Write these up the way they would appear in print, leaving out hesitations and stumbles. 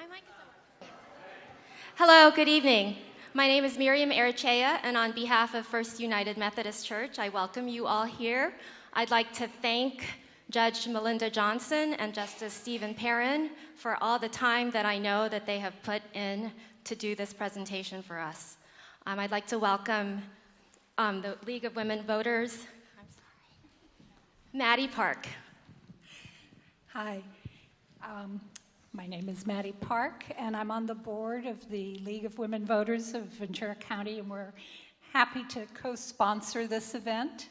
mic is on. Hello, good evening. My name is Miriam Erichea, and on behalf of First United Methodist Church, I welcome you all here. I'd like to thank Judge Melinda Johnson and Justice Stephen Perren for all the time that I know that they have put in to do this presentation for us. I'd like to welcome the League of Women Voters, Maddie Park. Hi, my name is Maddie Park, and I'm on the board of the League of Women Voters of Ventura County, and we're happy to co-sponsor this event.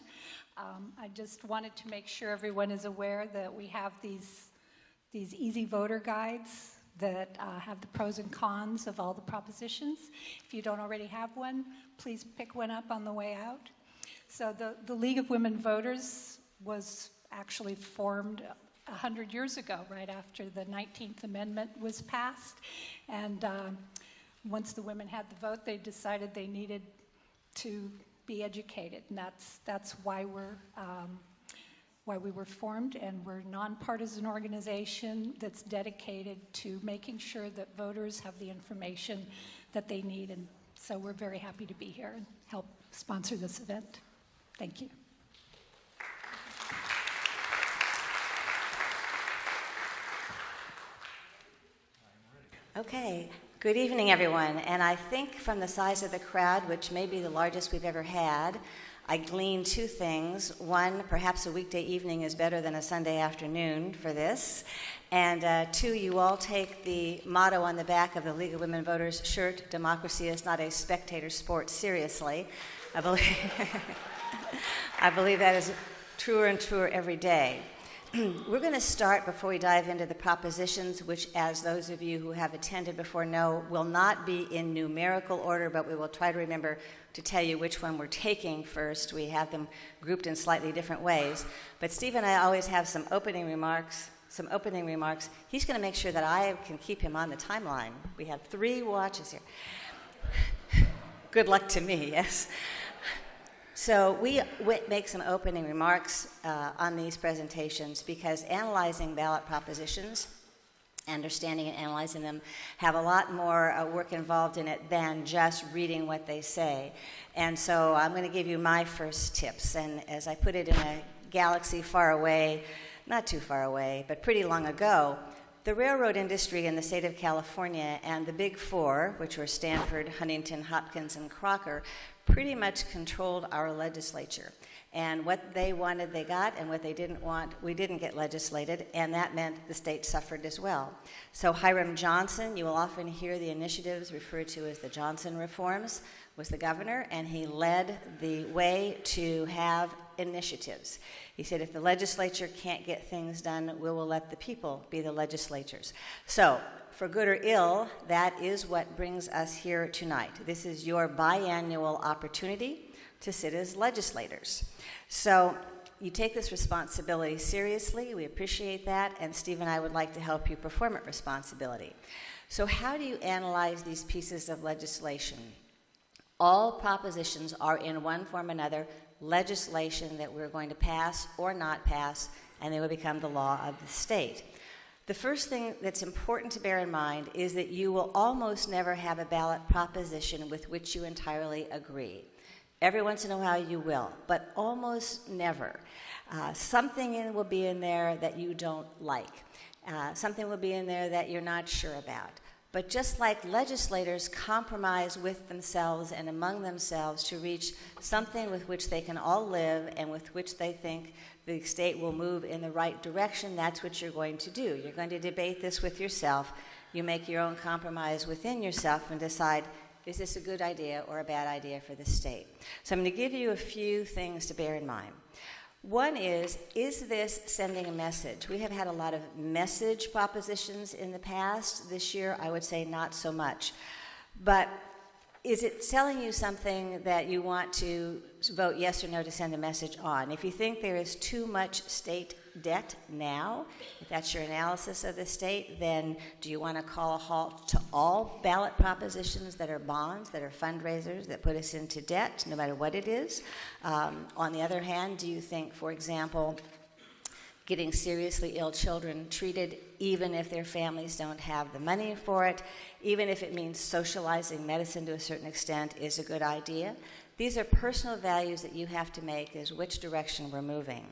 I just wanted to make sure everyone is aware that we have these easy voter guides that have the pros and cons of all the propositions. If you don't already have one, please pick one up on the way out. So the League of Women Voters was actually formed 100 years ago, right after the 19th Amendment was passed. And once the women had the vote, they decided they needed to be educated, and that's why we were formed, and we're a nonpartisan organization that's dedicated to making sure that voters have the information that they need, and so we're very happy to be here and help sponsor this event. Thank you. Okay, good evening, everyone. And I think from the size of the crowd, which may be the largest we've ever had, I gleaned two things. One, perhaps a weekday evening is better than a Sunday afternoon for this. And two, you all take the motto on the back of the League of Women Voters shirt, "Democracy is not a spectator sport," seriously. I believe that is truer and truer every day. We're going to start, before we dive into the propositions, which, as those of you who have attended before know, will not be in numerical order, but we will try to remember to tell you which one we're taking first. We have them grouped in slightly different ways. But Steve and I always have some opening remarks. He's going to make sure that I can keep him on the timeline. We have 3 watches here. Good luck to me, yes. So we make some opening remarks on these presentations because analyzing ballot propositions, understanding and analyzing them, have a lot more work involved in it than just reading what they say. And so I'm going to give you my first tips. And as I put it in a galaxy far away, not too far away, but pretty long ago, the railroad industry in the state of California and the Big Four, which were Stanford, Huntington, Hopkins, and Crocker, pretty much controlled our legislature. And what they wanted, they got, and what they didn't want, we didn't get legislated, and that meant the state suffered as well. So Hiram Johnson, you will often hear the initiatives referred to as the Johnson reforms, was the governor, and he led the way to have initiatives. He said, if the legislature can't get things done, we will let the people be the legislators. So, for good or ill, that is what brings us here tonight. This is your biannual opportunity to sit as legislators. So you take this responsibility seriously. We appreciate that, and Steve and I would like to help you perform it responsibility. So how do you analyze these pieces of legislation? All propositions are, in one form or another, legislation that we're going to pass or not pass, and they will become the law of the state. The first thing that's important to bear in mind is that you will almost never have a ballot proposition with which you entirely agree. Every once in a while you will, but almost never. Something will be in there that you don't like. Something will be in there that you're not sure about. But just like legislators compromise with themselves and among themselves to reach something with which they can all live and with which they think the state will move in the right direction, that's what you're going to do. You're going to debate this with yourself. You make your own compromise within yourself and decide, is this a good idea or a bad idea for the state? So I'm going to give you a few things to bear in mind. One is this sending a message? We have had a lot of message propositions in the past. This year, I would say not so much. But is it telling you something that you want to vote yes or no to send a message on? If you think there is too much state debt now, if that's your analysis of the state, then do you want to call a halt to all ballot propositions that are bonds, that are fundraisers, that put us into debt, no matter what it is? On the other hand, do you think, for example, getting seriously ill children treated even if their families don't have the money for it, even if it means socializing medicine to a certain extent is a good idea. These are personal values that you have to make, is which direction we're moving.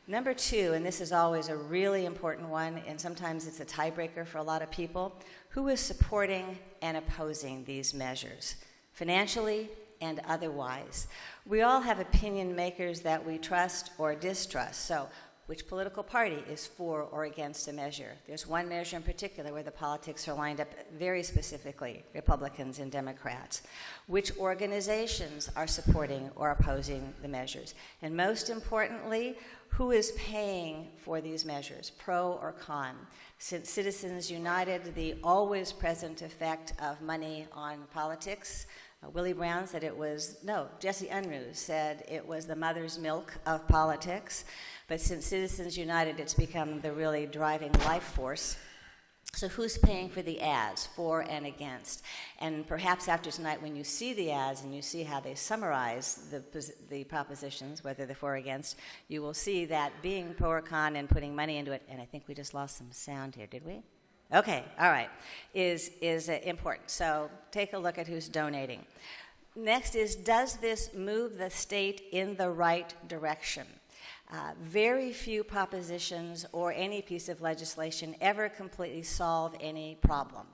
Number two, and this is always a really important one, and sometimes it's a tiebreaker for a lot of people, who is supporting and opposing these measures, financially and otherwise? We all have opinion makers that we trust or distrust. So which political party is for or against a measure? There's one measure in particular where the politics are lined up very specifically, Republicans and Democrats. Which organizations are supporting or opposing the measures? And most importantly, who is paying for these measures, pro or con? Since Citizens United, the always present effect of money on politics, Willie Brown said Jesse Unruh said it was the mother's milk of politics. But since Citizens United, it's become the really driving life force. So who's paying for the ads, for and against? And perhaps after tonight, when you see the ads and you see how they summarize the propositions, whether they're for or against, you will see that being pro or con and putting money into it, and I think we just lost some sound here, did we? Okay, all right, is important. So take a look at who's donating. Next is, does this move the state in the right direction? Very few propositions or any piece of legislation ever completely solve any problem.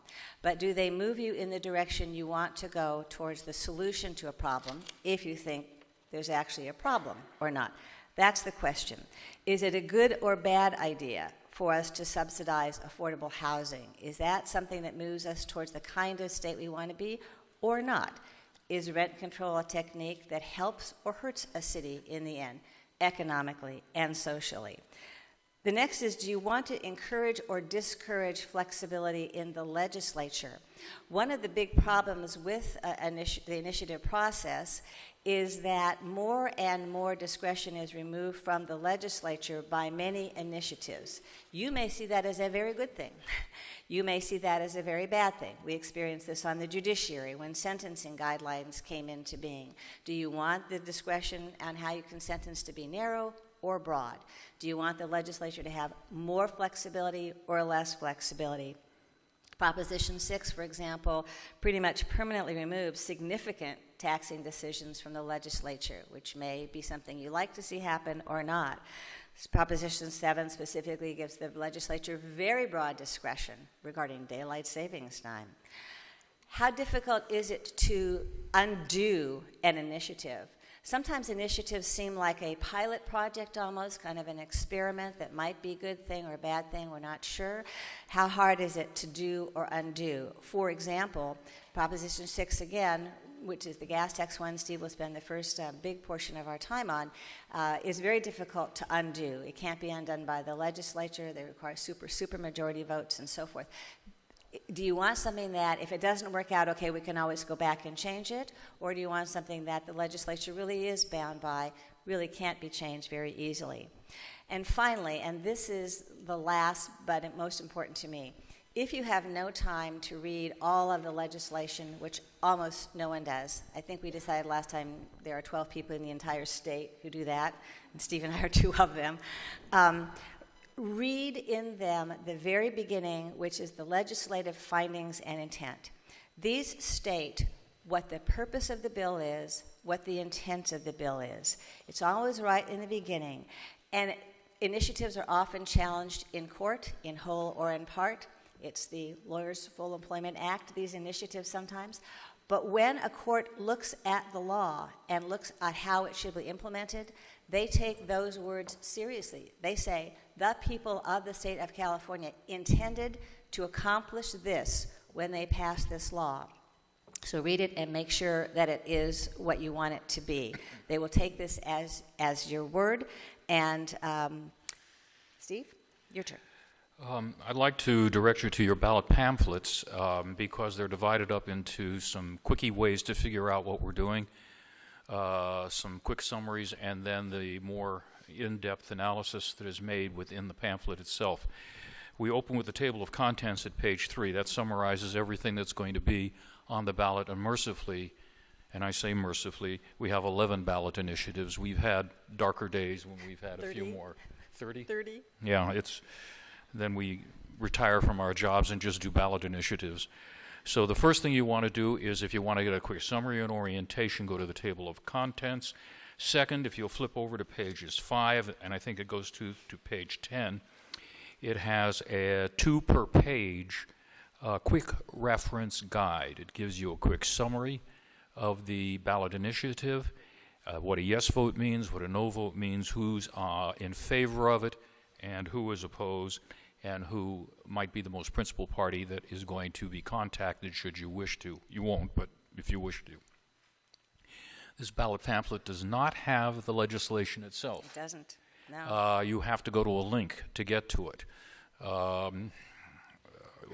But do they move you in the direction you want to go towards the solution to a problem, if you think there's actually a problem or not? That's the question. Is it a good or bad idea for us to subsidize affordable housing? Is that something that moves us towards the kind of state we want to be or not? Is rent control a technique that helps or hurts a city in the end, economically and socially? The next is, do you want to encourage or discourage flexibility in the legislature? One of the big problems with the initiative process is that more and more discretion is removed from the legislature by many initiatives. You may see that as a very good thing. You may see that as a very bad thing. We experienced this on the judiciary when sentencing guidelines came into being. Do you want the discretion on how you can sentence to be narrow or broad? Do you want the legislature to have more flexibility or less flexibility? Proposition 6, for example, pretty much permanently removes significant taxing decisions from the legislature, which may be something you like to see happen or not. Proposition 7 specifically gives the legislature very broad discretion regarding daylight savings time. How difficult is it to undo an initiative? Sometimes initiatives seem like a pilot project almost, kind of an experiment that might be a good thing or a bad thing, we're not sure. How hard is it to do or undo? For example, Proposition 6 again, which is the gas tax one Steve will spend the first big portion of our time on, is very difficult to undo. It can't be undone by the legislature. They require super majority votes and so forth. Do you want something that, if it doesn't work out, okay, we can always go back and change it? Or do you want something that the legislature really is bound by, really can't be changed very easily? And finally, and this is the last but most important to me, if you have no time to read all of the legislation, which almost no one does, I think we decided last time there are 12 people in the entire state who do that, and Steve and I are 2 of them. Read in them the very beginning, which is the legislative findings and intent. These state what the purpose of the bill is, what the intent of the bill is. It's always right in the beginning. And initiatives are often challenged in court, in whole or in part. It's the Lawyers Full Employment Act, these initiatives sometimes. But when a court looks at the law and looks at how it should be implemented, they take those words seriously. They say, the people of the state of California intended to accomplish this when they passed this law. So read it and make sure that it is what you want it to be. They will take this as your word. And Steve, your turn. I'd like to direct you to your ballot pamphlets because they're divided up into some quickie ways to figure out what we're doing, some quick summaries, and then the more in-depth analysis that is made within the pamphlet itself. We open with the table of contents at page 3. That summarizes everything that's going to be on the ballot, and mercifully, and I say mercifully, we have 11 ballot initiatives. We've had darker days when we've had 30? a few more. 30? 30. Yeah, then we retire from our jobs and just do ballot initiatives. So the first thing you want to do is, if you want to get a quick summary and orientation, go to the table of contents. Second, if you'll flip over to pages 5, and I think it goes to page 10, it has a 2 per page quick reference guide. It gives you a quick summary of the ballot initiative, what a yes vote means, what a no vote means, who's in favor of it, and who is opposed, and who might be the most principal party that is going to be contacted should you wish to. You won't, but if you wish to. This ballot pamphlet does not have the legislation itself. It doesn't, no. You have to go to a link to get to it.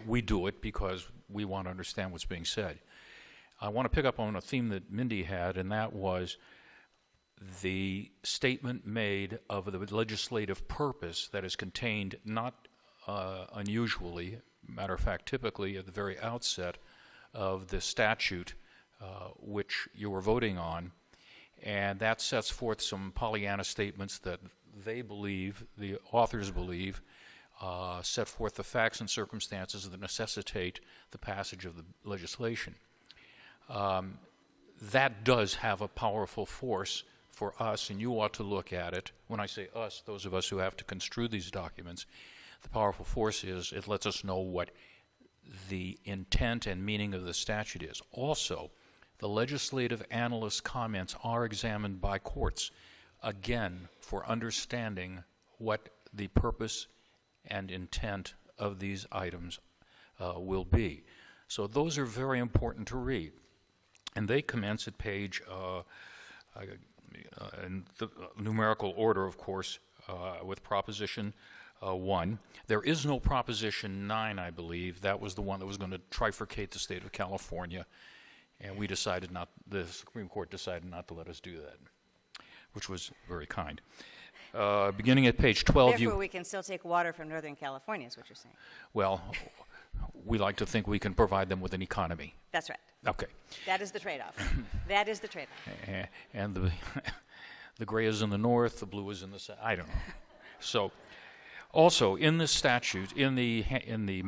We do it because we want to understand what's being said. I want to pick up on a theme that Mindy had, and that was the statement made of the legislative purpose that is contained, not unusually, matter of fact, typically at the very outset of the statute which you were voting on, and that sets forth some Pollyanna statements that they believe, the authors believe, set forth the facts and circumstances that necessitate the passage of the legislation. That does have a powerful force for us, and you ought to look at it. When I say us, those of us who have to construe these documents, the powerful force is it lets us know what the intent and meaning of the statute is. Also, the legislative analyst's comments are examined by courts, again, for understanding what the purpose and intent of these items will be. So those are very important to read. And they commence at page, in the numerical order, of course, with Proposition 1. There is no Proposition 9, I believe. That was the one that was going to trifurcate the state of California. And we decided not, the Supreme Court decided not to let us do that, which was very kind. Beginning at page 12, Therefore, we can still take water from Northern California, is what you're saying. Well, we like to think we can provide them with an economy. That's right. Okay. That is the trade-off. That is the trade-off. And the gray is in the north, the blue is in the south. I don't know. So, also in this statute, in the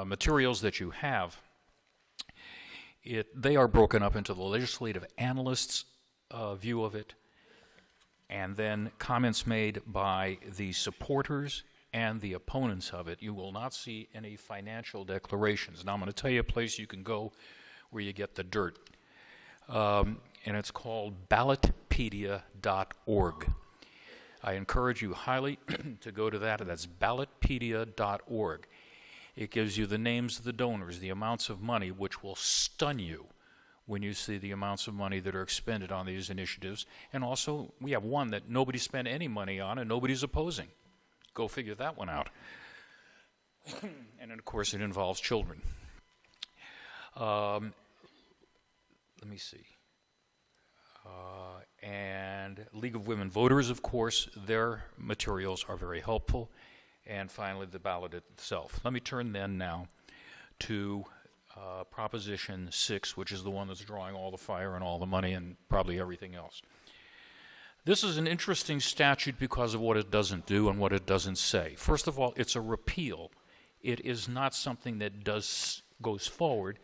materials that you have, they are broken up into the legislative analyst's view of it, and then comments made by the supporters and the opponents of it. You will not see any financial declarations. Now I'm going to tell you a place you can go where you get the dirt, and it's called ballotpedia.org. I encourage you highly to go to that. That's ballotpedia.org. It gives you the names of the donors, the amounts of money, which will stun you when you see the amounts of money that are expended on these initiatives. And also, we have one that nobody spent any money on and nobody's opposing. Go figure that one out. And then, of course, it involves children. Let me see. And League of Women Voters, of course, their materials are very helpful. And finally, the ballot itself. Let me turn then now to Proposition 6, which is the one that's drawing all the fire and all the money and probably everything else. This is an interesting statute because of what it doesn't do and what it doesn't say. First of all, it's a repeal. It is not something that goes forward.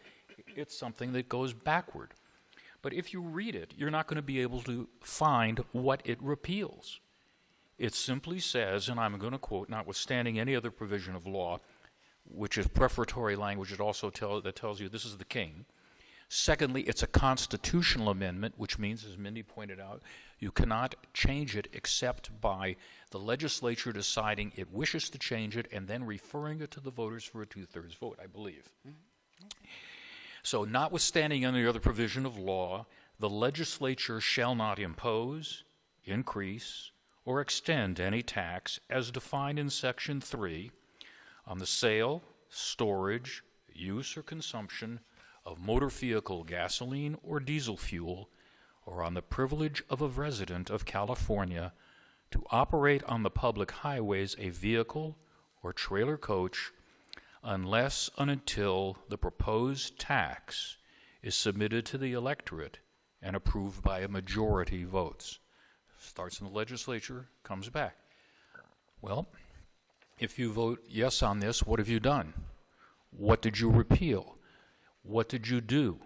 It's something that goes backward. But if you read it, you're not going to be able to find what it repeals. It simply says, and I'm going to quote, notwithstanding any other provision of law, which is prefatory language, it also tells you this is the king. Secondly, it's a constitutional amendment, which means, as Mindy pointed out, you cannot change it except by the legislature deciding it wishes to change it and then referring it to the voters for a two-thirds vote, I believe. So notwithstanding any other provision of law, the legislature shall not impose, increase, or extend any tax as defined in Section 3 on the sale, storage, use, or consumption of motor vehicle gasoline or diesel fuel, or on the privilege of a resident of California to operate on the public highways a vehicle or trailer coach unless and until the proposed tax is submitted to the electorate and approved by a majority votes. Starts in the legislature, comes back. Well, if you vote yes on this, what have you done? What did you repeal? What did you do?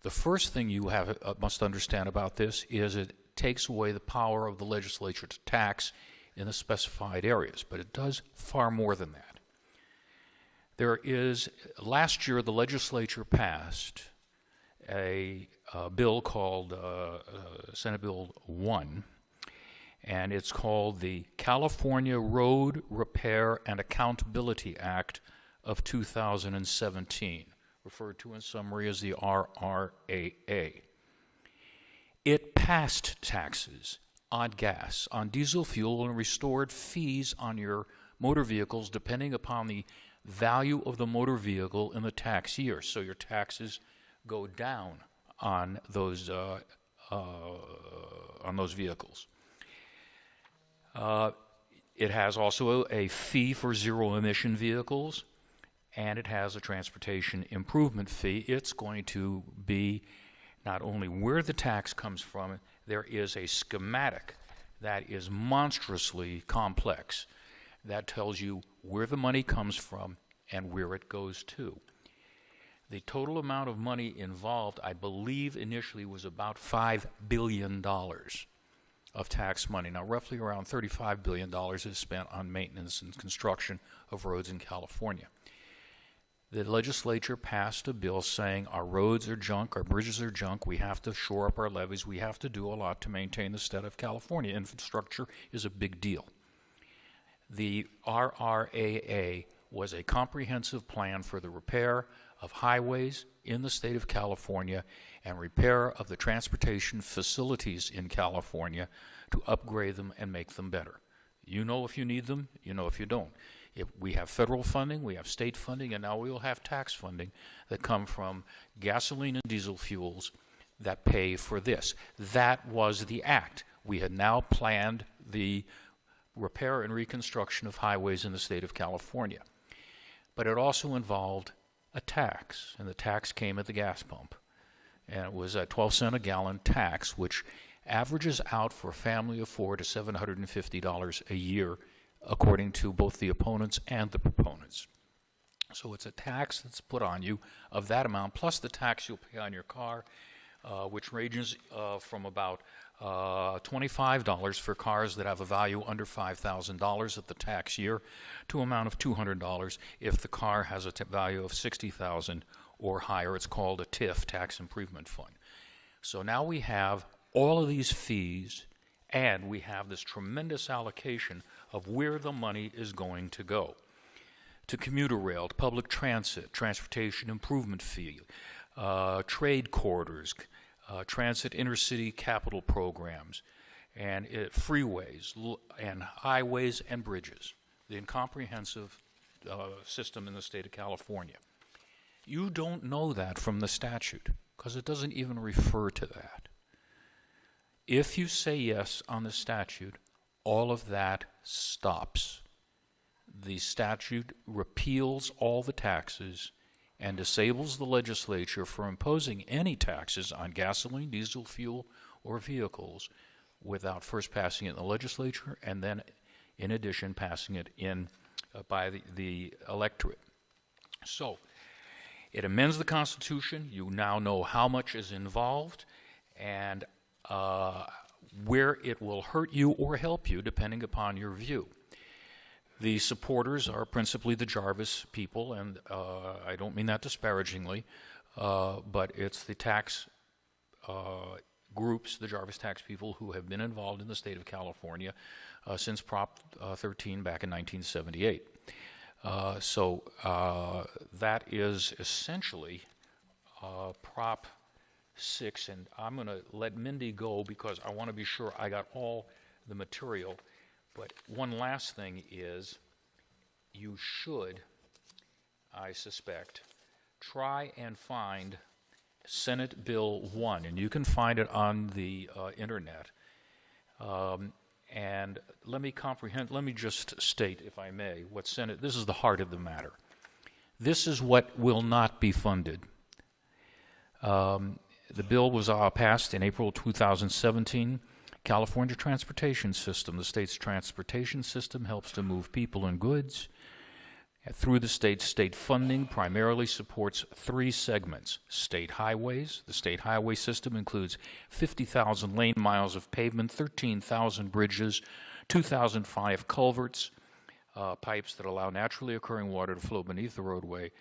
The first thing you must understand about this is it takes away the power of the legislature to tax in the specified areas, but it does far more than that. Last year the legislature passed a bill called Senate Bill 1, and it's called the California Road Repair and Accountability Act of 2017, referred to in summary as the RRAA. It passed taxes on gas, on diesel fuel, and restored fees on your motor vehicles depending upon the value of the motor vehicle in the tax year. So your taxes go down on those vehicles. It has also a fee for zero-emission vehicles, and it has a transportation improvement fee. It's going to be not only where the tax comes from, there is a schematic that is monstrously complex that tells you where the money comes from and where it goes to. The total amount of money involved, I believe initially, was about $5 billion of tax money. Now, roughly around $35 billion is spent on maintenance and construction of roads in California. The legislature passed a bill saying our roads are junk, our bridges are junk, we have to shore up our levees, we have to do a lot to maintain the state of California. Infrastructure is a big deal. The RRAA was a comprehensive plan for the repair of highways in the state of California and repair of the transportation facilities in California to upgrade them and make them better. You know if you need them, you know if you don't. If we have federal funding, we have state funding, and now we will have tax funding that come from gasoline and diesel fuels that pay for this. That was the act. We had now planned the repair and reconstruction of highways in the state of California. But it also involved a tax, and the tax came at the gas pump. And it was a 12-cent a gallon tax, which averages out for a family of four to $750 a year, according to both the opponents and the proponents. So it's a tax that's put on you of that amount, plus the tax you'll pay on your car, which ranges from about $25 for cars that have a value under $5,000 at the tax year to an amount of $200 if the car has a value of $60,000 or higher. It's called a TIF, Tax Improvement Fund. So now we have all of these fees, and we have this tremendous allocation of where the money is going to go. To commuter rail, to public transit, transportation improvement fee, trade corridors, transit intercity capital programs, and freeways, and highways and bridges, the incomprehensive system in the state of California. You don't know that from the statute, because it doesn't even refer to that. If you say yes on the statute, all of that stops. The statute repeals all the taxes and disables the legislature from imposing any taxes on gasoline, diesel fuel, or vehicles without first passing it in the legislature and then, in addition, passing it in by the electorate. So, it amends the Constitution. You now know how much is involved and where it will hurt you or help you, depending upon your view. The supporters are principally the Jarvis people, and I don't mean that disparagingly, but it's the tax groups, the Jarvis tax people, who have been involved in the state of California since Prop 13 back in 1978. So that is essentially Prop 6, and I'm going to let Mindy go because I want to be sure I got all the material. But one last thing is, you should, I suspect, try and find Senate Bill 1, and you can find it on the internet. And let me just state, if I may, this is the heart of the matter. This is what will not be funded. The bill was passed in April 2017. California transportation system. The state's transportation system helps to move people and goods. Through the state funding primarily supports three segments. State highways. The state highway system includes 50,000 lane miles of pavement, 13,000 bridges, 2,005 culverts, pipes that allow naturally occurring water to flow beneath the roadway.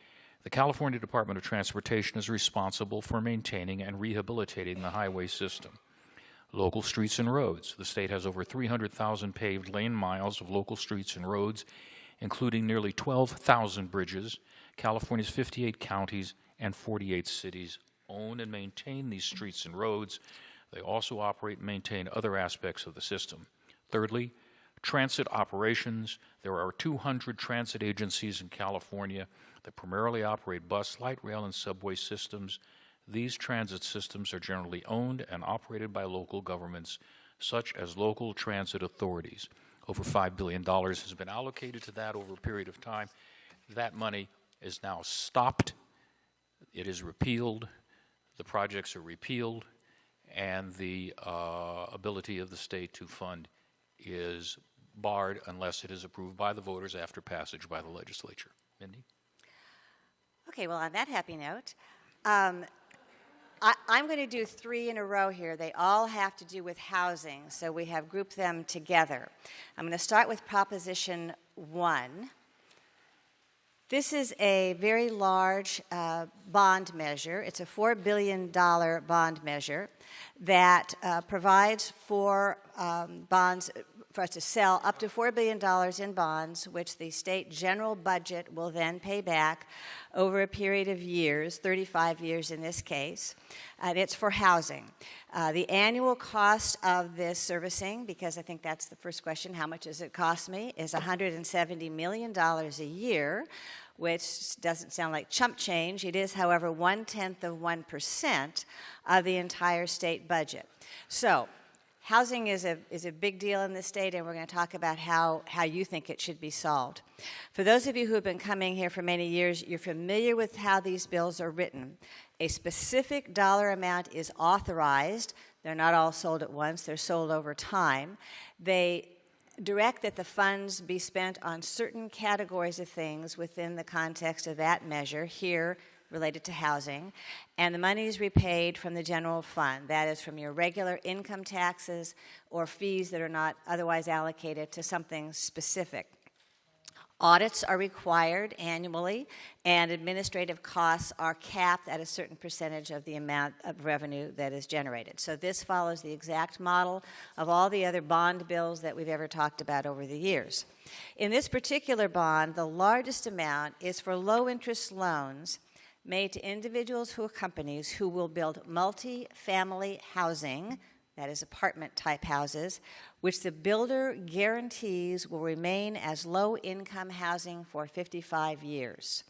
The California Department of Transportation is responsible for maintaining and rehabilitating the highway system. Local streets and roads. The state has over 300,000 paved lane miles of local streets and roads, including nearly 12,000 bridges. California's 58 counties and 48 cities own and maintain these streets and roads. They also operate and maintain other aspects of the system. Thirdly, transit operations. There are 200 transit agencies in California that primarily operate bus, light rail, and subway systems. These transit systems are generally owned and operated by local governments, such as local transit authorities. Over $5 billion has been allocated to that over a period of time. That money is now stopped. It is repealed. The projects are repealed, and the ability of the state to fund is barred unless it is approved by the voters after passage by the legislature. Mindy? Okay, well, on that happy note, I'm going to do three in a row here. They all have to do with housing, so we have grouped them together. I'm going to start with Proposition 1. This is a very large bond measure. It's a $4 billion bond measure that provides for bonds for us to sell up to $4 billion in bonds, which the state general budget will then pay back over a period of years, 35 years in this case, and it's for housing. The annual cost of this servicing, because I think that's the first question, how much does it cost me, is $170 million a year, which doesn't sound like chump change. It is, however, 0.1% of the entire state budget. So, housing is a big deal in the state, and we're going to talk about how you think it should be solved. For those of you who have been coming here for many years, you're familiar with how these bills are written. A specific dollar amount is authorized. They're not all sold at once. They're sold over time. They direct that the funds be spent on certain categories of things within the context of that measure, here related to housing, and the money is repaid from the general fund. That is from your regular income taxes or fees that are not otherwise allocated to something specific. Audits are required annually, and administrative costs are capped at a certain percentage of the amount of revenue that is generated. So this follows the exact model of all the other bond bills that we've ever talked about over the years. In this particular bond, the largest amount is for low-interest loans made to individuals or companies who will build multi-family housing, that is apartment-type houses, which the builder guarantees will remain as low-income housing for 55 years.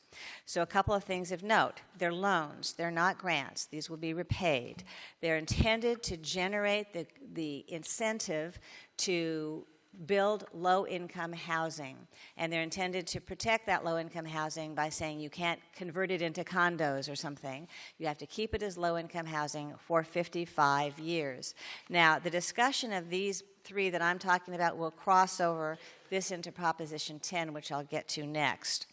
So a couple of things of note. They're loans. They're not grants. These will be repaid. They're intended to generate the incentive to build low-income housing, and they're intended to protect that low-income housing by saying you can't convert it into condos or something. You have to keep it as low-income housing for 55 years. Now, the discussion of these three that I'm talking about will cross over this into Proposition 10, which I'll get to next.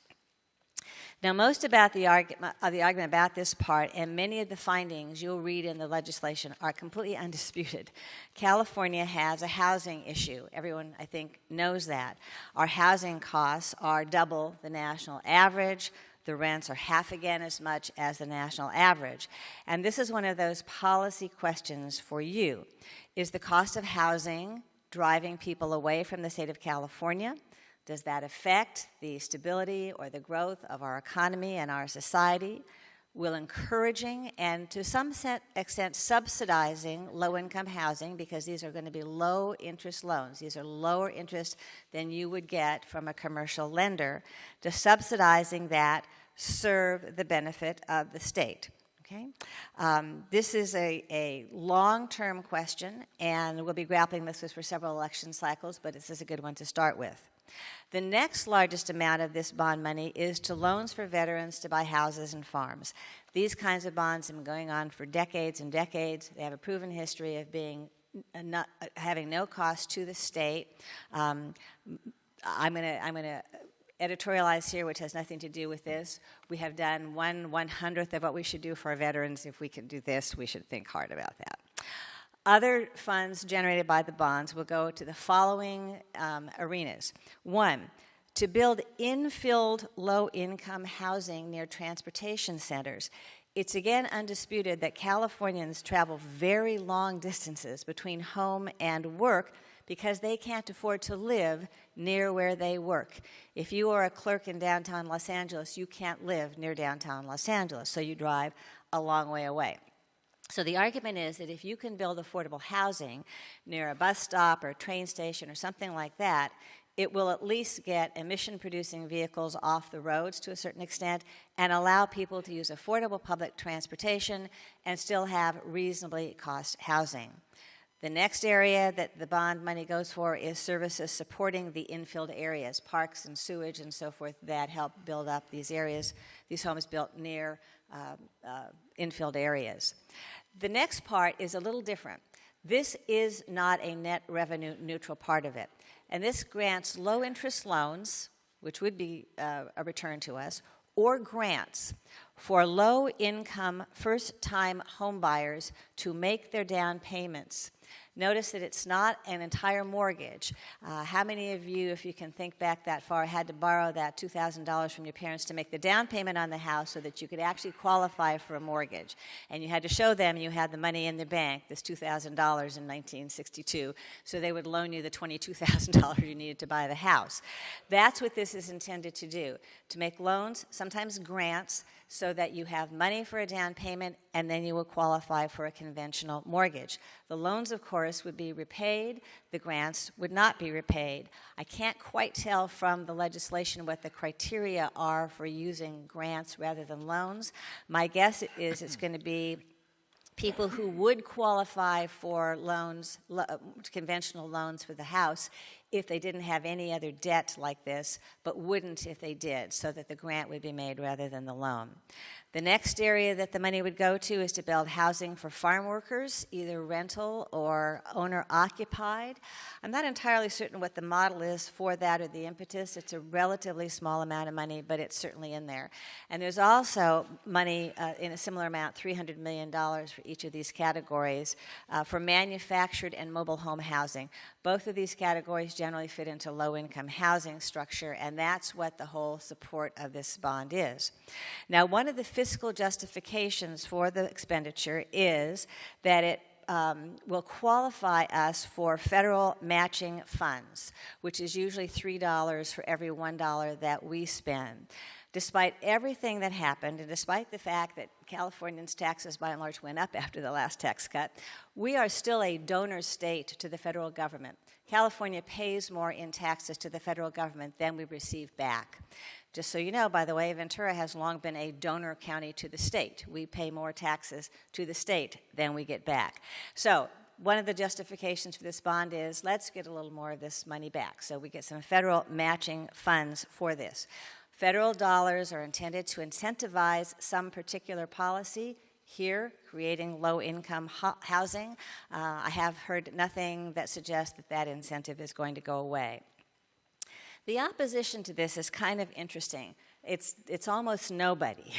Now, most about the argument about this part and many of the findings you'll read in the legislation are completely undisputed. California has a housing issue. Everyone, I think, knows that. Our housing costs are double the national average. The rents are half again as much as the national average. And this is one of those policy questions for you. Is the cost of housing driving people away from the state of California? Does that affect the stability or the growth of our economy and our society? Will encouraging and to some extent subsidizing low-income housing, because these are going to be low-interest loans. These are lower interest than you would get from a commercial lender. Does subsidizing that serve the benefit of the state? Okay. This is a long-term question, and we'll be grappling with this for several election cycles, but this is a good one to start with. The next largest amount of this bond money is to loans for veterans to buy houses and farms. These kinds of bonds have been going on for decades and decades. They have a proven history of being having no cost to the state. I'm going to editorialize here, which has nothing to do with this. We have done 1/100th of what we should do for our veterans. If we can do this, we should think hard about that. Other funds generated by the bonds will go to the following arenas. One, to build infilled low-income housing near transportation centers. It's again undisputed that Californians travel very long distances between home and work because they can't afford to live near where they work. If you are a clerk in downtown Los Angeles, you can't live near downtown Los Angeles, so you drive a long way away. So the argument is that if you can build affordable housing near a bus stop or a train station or something like that, it will at least get emission-producing vehicles off the roads to a certain extent and allow people to use affordable public transportation and still have reasonably cost housing. The next area that the bond money goes for is services supporting the infilled areas, parks and sewage and so forth, that help build up these areas, these homes built near infilled areas. The next part is a little different. This is not a net revenue neutral part of it. And this grants low-interest loans, which would be a return to us, or grants for low-income first-time homebuyers to make their down payments. Notice that it's not an entire mortgage. How many of you, if you can think back that far, had to borrow that $2,000 from your parents to make the down payment on the house so that you could actually qualify for a mortgage? And you had to show them you had the money in the bank, this $2,000 in 1962, so they would loan you the $22,000 you needed to buy the house. That's what this is intended to do, to make loans, sometimes grants, so that you have money for a down payment and then you will qualify for a conventional mortgage. The loans, of course, would be repaid. The grants would not be repaid. I can't quite tell from the legislation what the criteria are for using grants rather than loans. My guess is it's going to be people who would qualify for loans, conventional loans for the house, if they didn't have any other debt like this, but wouldn't if they did, so that the grant would be made rather than the loan. The next area that the money would go to is to build housing for farm workers, either rental or owner-occupied. I'm not entirely certain what the model is for that or the impetus. It's a relatively small amount of money, but it's certainly in there. And there's also money in a similar amount, $300 million for each of these categories, for manufactured and mobile home housing. Both of these categories generally fit into low-income housing structure, and that's what the whole support of this bond is. Now, one of the fiscal justifications for the expenditure is that it will qualify us for federal matching funds, which is usually $3 for every $1 that we spend. Despite everything that happened, and despite the fact that Californians' taxes by and large went up after the last tax cut, we are still a donor state to the federal government. California pays more in taxes to the federal government than we receive back. Just so you know, by the way, Ventura has long been a donor county to the state. We pay more taxes to the state than we get back. So one of the justifications for this bond is let's get a little more of this money back. So we get some federal matching funds for this. Federal dollars are intended to incentivize some particular policy. Here, creating low-income housing. I have heard nothing that suggests that that incentive is going to go away. The opposition to this is kind of interesting. It's almost nobody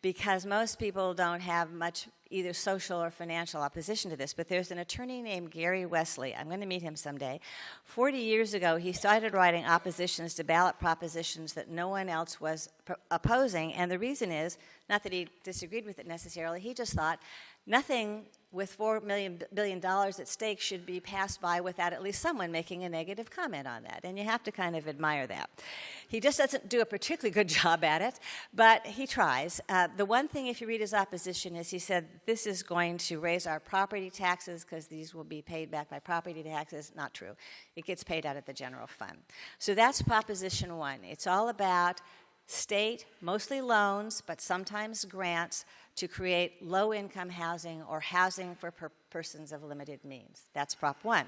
because most people don't have much either social or financial opposition to this, but there's an attorney named Gary Wesley. I'm going to meet him someday. 40 years ago, he started writing oppositions to ballot propositions that no one else was opposing, and the reason is, not that he disagreed with it necessarily, he just thought nothing with $4 billion at stake should be passed by without at least someone making a negative comment on that, and you have to kind of admire that. He just doesn't do a particularly good job at it, but he tries. The one thing, if you read his opposition, is he said this is going to raise our property taxes because these will be paid back by property taxes. Not true. It gets paid out of the general fund. So that's Proposition 1. It's all about state, mostly loans, but sometimes grants, to create low-income housing or housing for persons of limited means. That's Prop 1.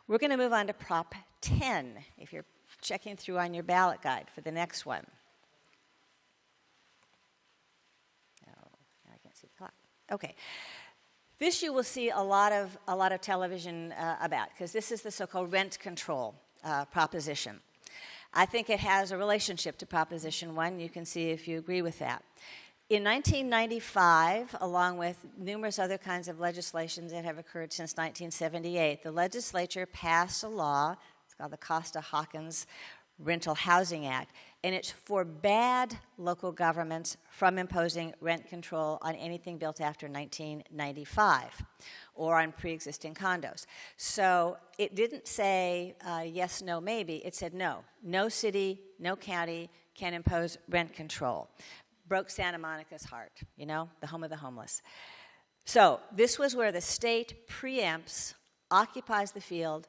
We're going to move on to Prop 10, if you're checking through on your ballot guide for the next one. Oh, I can't see the clock. Okay. This you will see a lot of television about, because this is the so-called rent control proposition. I think it has a relationship to Proposition 1. You can see if you agree with that. In 1995, along with numerous other kinds of legislations that have occurred since 1978, the legislature passed a law, it's called the Costa Hawkins Rental Housing Act, and it forbade local governments from imposing rent control on anything built after 1995 or on pre-existing condos. So it didn't say yes, no, maybe. It said no. No city, no county can impose rent control. Broke Santa Monica's heart, you know, the home of the homeless. So this was where the state preempts, occupies the field,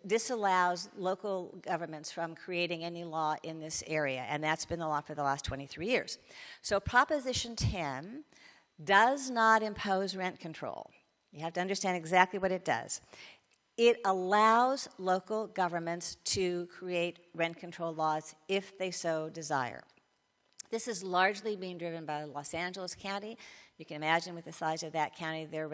disallows local governments from creating any law in this area, and that's been the law for the last 23 years. So Proposition 10 does not impose rent control. You have to understand exactly what it does. It allows local governments to create rent control laws if they so desire. This is largely being driven by Los Angeles County. You can imagine with the size of that county, their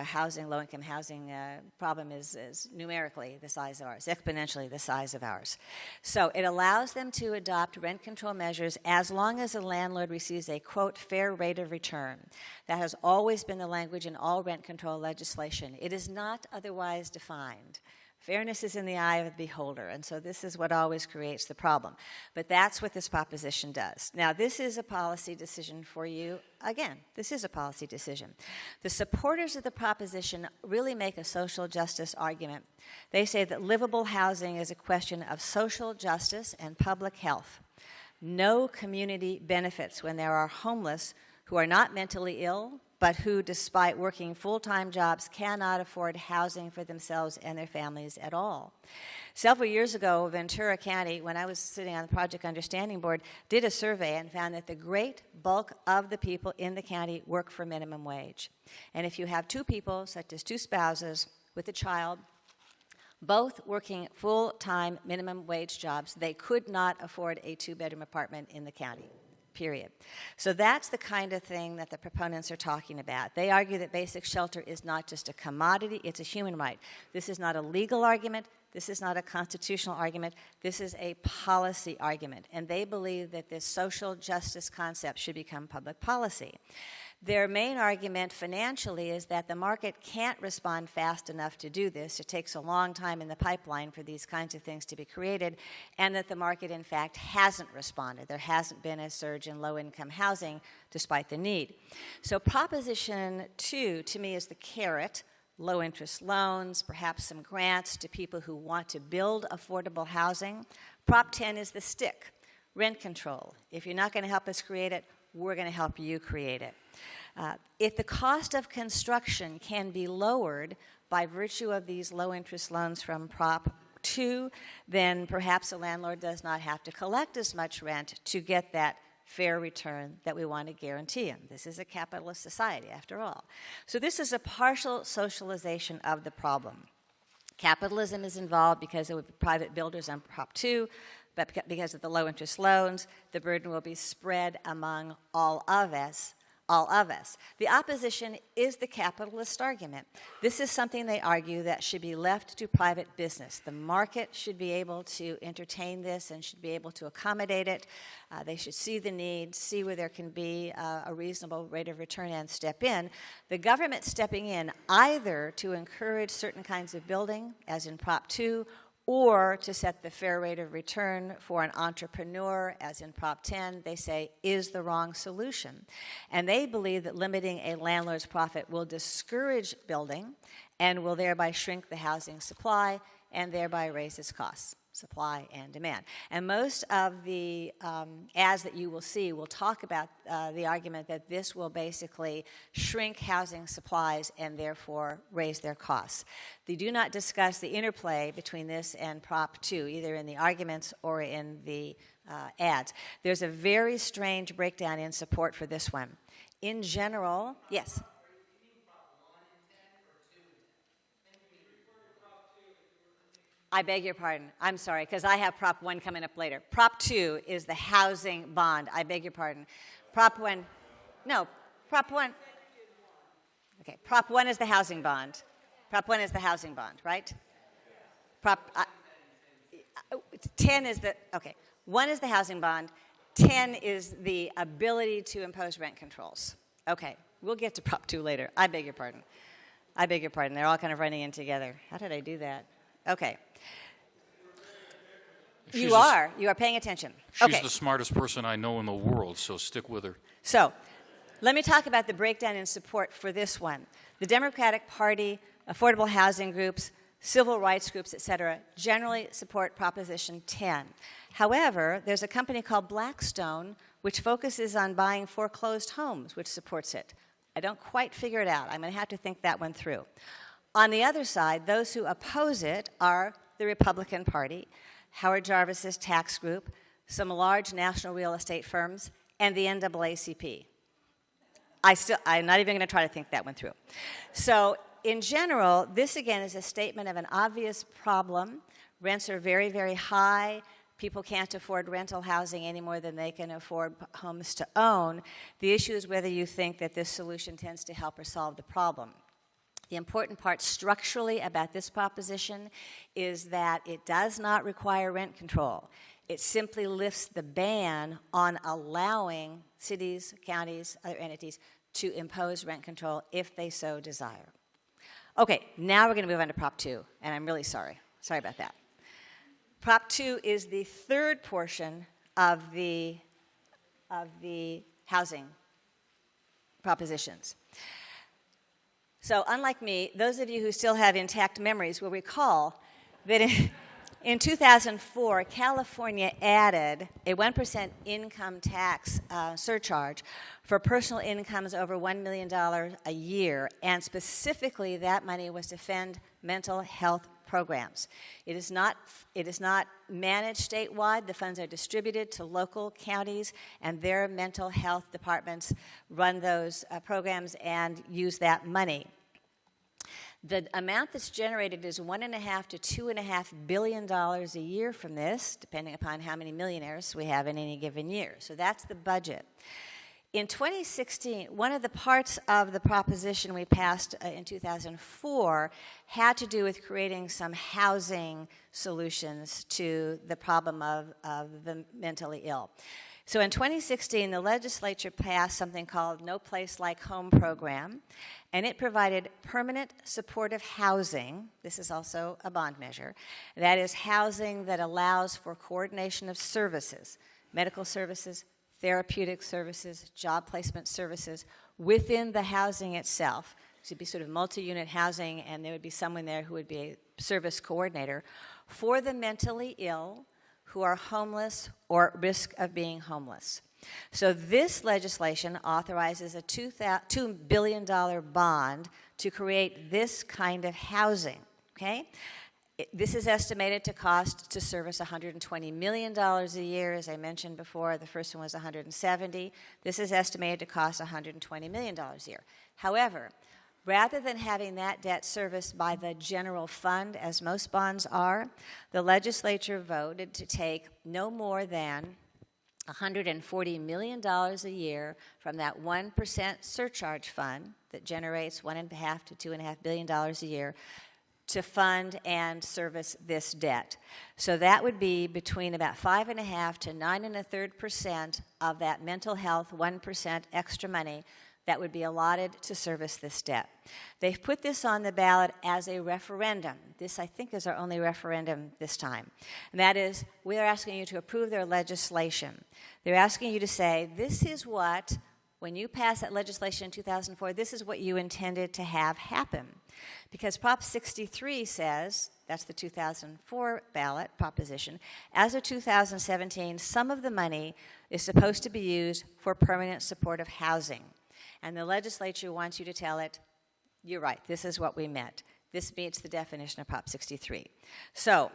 housing, low-income housing problem is numerically the size of ours, exponentially the size of ours. So it allows them to adopt rent control measures as long as a landlord receives a, quote, fair rate of return. That has always been the language in all rent control legislation. It is not otherwise defined. Fairness is in the eye of the beholder, and so this is what always creates the problem. But that's what this proposition does. Now, this is a policy decision for you. Again, this is a policy decision. The supporters of the proposition really make a social justice argument. They say that livable housing is a question of social justice and public health. No community benefits when there are homeless who are not mentally ill, but who, despite working full-time jobs, cannot afford housing for themselves and their families at all. Several years ago, Ventura County, when I was sitting on the Project Understanding Board, did a survey and found that the great bulk of the people in the county work for minimum wage. And if you have two people, such as two spouses with a child, both working full-time minimum wage jobs, they could not afford a two-bedroom apartment in the county. Period. So that's the kind of thing that the proponents are talking about. They argue that basic shelter is not just a commodity, it's a human right. This is not a legal argument, this is not a constitutional argument, this is a policy argument. And they believe that this social justice concept should become public policy. Their main argument financially is that the market can't respond fast enough to do this. It takes a long time in the pipeline for these kinds of things to be created, and that the market, in fact, hasn't responded. There hasn't been a surge in low-income housing despite the need. So Proposition 2, to me, is the carrot. Low-interest loans, perhaps some grants to people who want to build affordable housing. Prop 10 is the stick. Rent control. If you're not going to help us create it, we're going to help you create it. If the cost of construction can be lowered by virtue of these low-interest loans from Prop 2, then perhaps a landlord does not have to collect as much rent to get that fair return that we want to guarantee him. This is a capitalist society, after all. So this is a partial socialization of the problem. Capitalism is involved because of private builders on Prop 2, but because of the low-interest loans, the burden will be spread among all of us. The opposition is the capitalist argument. This is something they argue that should be left to private business. The market should be able to entertain this and should be able to accommodate it. They should see the need, see where there can be a reasonable rate of return and step in. The government stepping in either to encourage certain kinds of building, as in Prop 2, or to set the fair rate of return for an entrepreneur, as in Prop 10, they say, is the wrong solution. And they believe that limiting a landlord's profit will discourage building and will thereby shrink the housing supply and thereby raise its costs, supply and demand. And most of the ads that you will see will talk about the argument that this will basically shrink housing supplies and therefore raise their costs. They do not discuss the interplay between this and Prop 2, either in the arguments or in the ads. There's a very strange breakdown in support for this one. In general, yes? I beg your pardon. I'm sorry, because I have Prop 1 coming up later. Prop 2 is the housing bond. I beg your pardon. Prop 1, no, Prop 1. Okay, Prop 1 is the housing bond. Prop 1 is the housing bond, right? Prop 10 is the, okay, 1 is the housing bond, 10 is the ability to impose rent controls. Okay, we'll get to Prop 2 later. I beg your pardon. I beg your pardon. They're all kind of running in together. How did I do that? Okay. You are paying attention. She's the smartest person I know in the world, so stick with her. So, let me talk about the breakdown in support for this one. The Democratic Party, affordable housing groups, civil rights groups, et cetera, generally support Proposition 10. However, there's a company called Blackstone which focuses on buying foreclosed homes, which supports it. I don't quite figure it out. I'm going to have to think that one through. On the other side, those who oppose it are the Republican Party, Howard Jarvis's tax group, some large national real estate firms, and the NAACP. I'm not even going to try to think that one through. So, in general, this again is a statement of an obvious problem. Rents are very, very high. People can't afford rental housing any more than they can afford homes to own. The issue is whether you think that this solution tends to help or solve the problem. The important part structurally about this proposition is that it does not require rent control. It simply lifts the ban on allowing cities, counties, other entities to impose rent control if they so desire. Okay, now we're going to move on to Prop 2, and I'm really sorry. Sorry about that. Prop 2 is the third portion of the housing propositions. So unlike me, those of you who still have intact memories will recall that in 2004, California added a 1% income tax surcharge for personal incomes over $1 million a year, and specifically that money was to fund mental health programs. It is not managed statewide. The funds are distributed to local counties, and their mental health departments run those programs and use that money. The amount that's generated is $1.5 to $2.5 billion a year from this, depending upon how many millionaires we have in any given year. So that's the budget. In 2016, one of the parts of the proposition we passed in 2004 had to do with creating some housing solutions to the problem of the mentally ill. So in 2016, the legislature passed something called No Place Like Home program, and it provided permanent supportive housing. This is also a bond measure. That is housing that allows for coordination of services, medical services, therapeutic services, job placement services within the housing itself. So it'd be sort of multi-unit housing, and there would be someone there who would be a service coordinator for the mentally ill who are homeless or at risk of being homeless. So this legislation authorizes a $2 billion bond to create this kind of housing, okay? This is estimated to cost to service $120 million a year. As I mentioned before, the first one was $170. This is estimated to cost $120 million a year. However, rather than having that debt serviced by the general fund, as most bonds are, the legislature voted to take no more than $140 million a year from that 1% surcharge fund that generates $1.5 to $2.5 billion a year to fund and service this debt. So that would be between about 5.5% to 9.33% of that mental health 1% extra money that would be allotted to service this debt. They've put this on the ballot as a referendum. This, I think, is our only referendum this time. And that is, we are asking you to approve their legislation. They're asking you to say, this is what, when you passed that legislation in 2004, this is what you intended to have happen. Because Prop 63 says, that's the 2004 ballot proposition, as of 2017, some of the money is supposed to be used for permanent supportive housing. And the legislature wants you to tell it, you're right, this is what we meant. This meets the definition of Prop 63. So,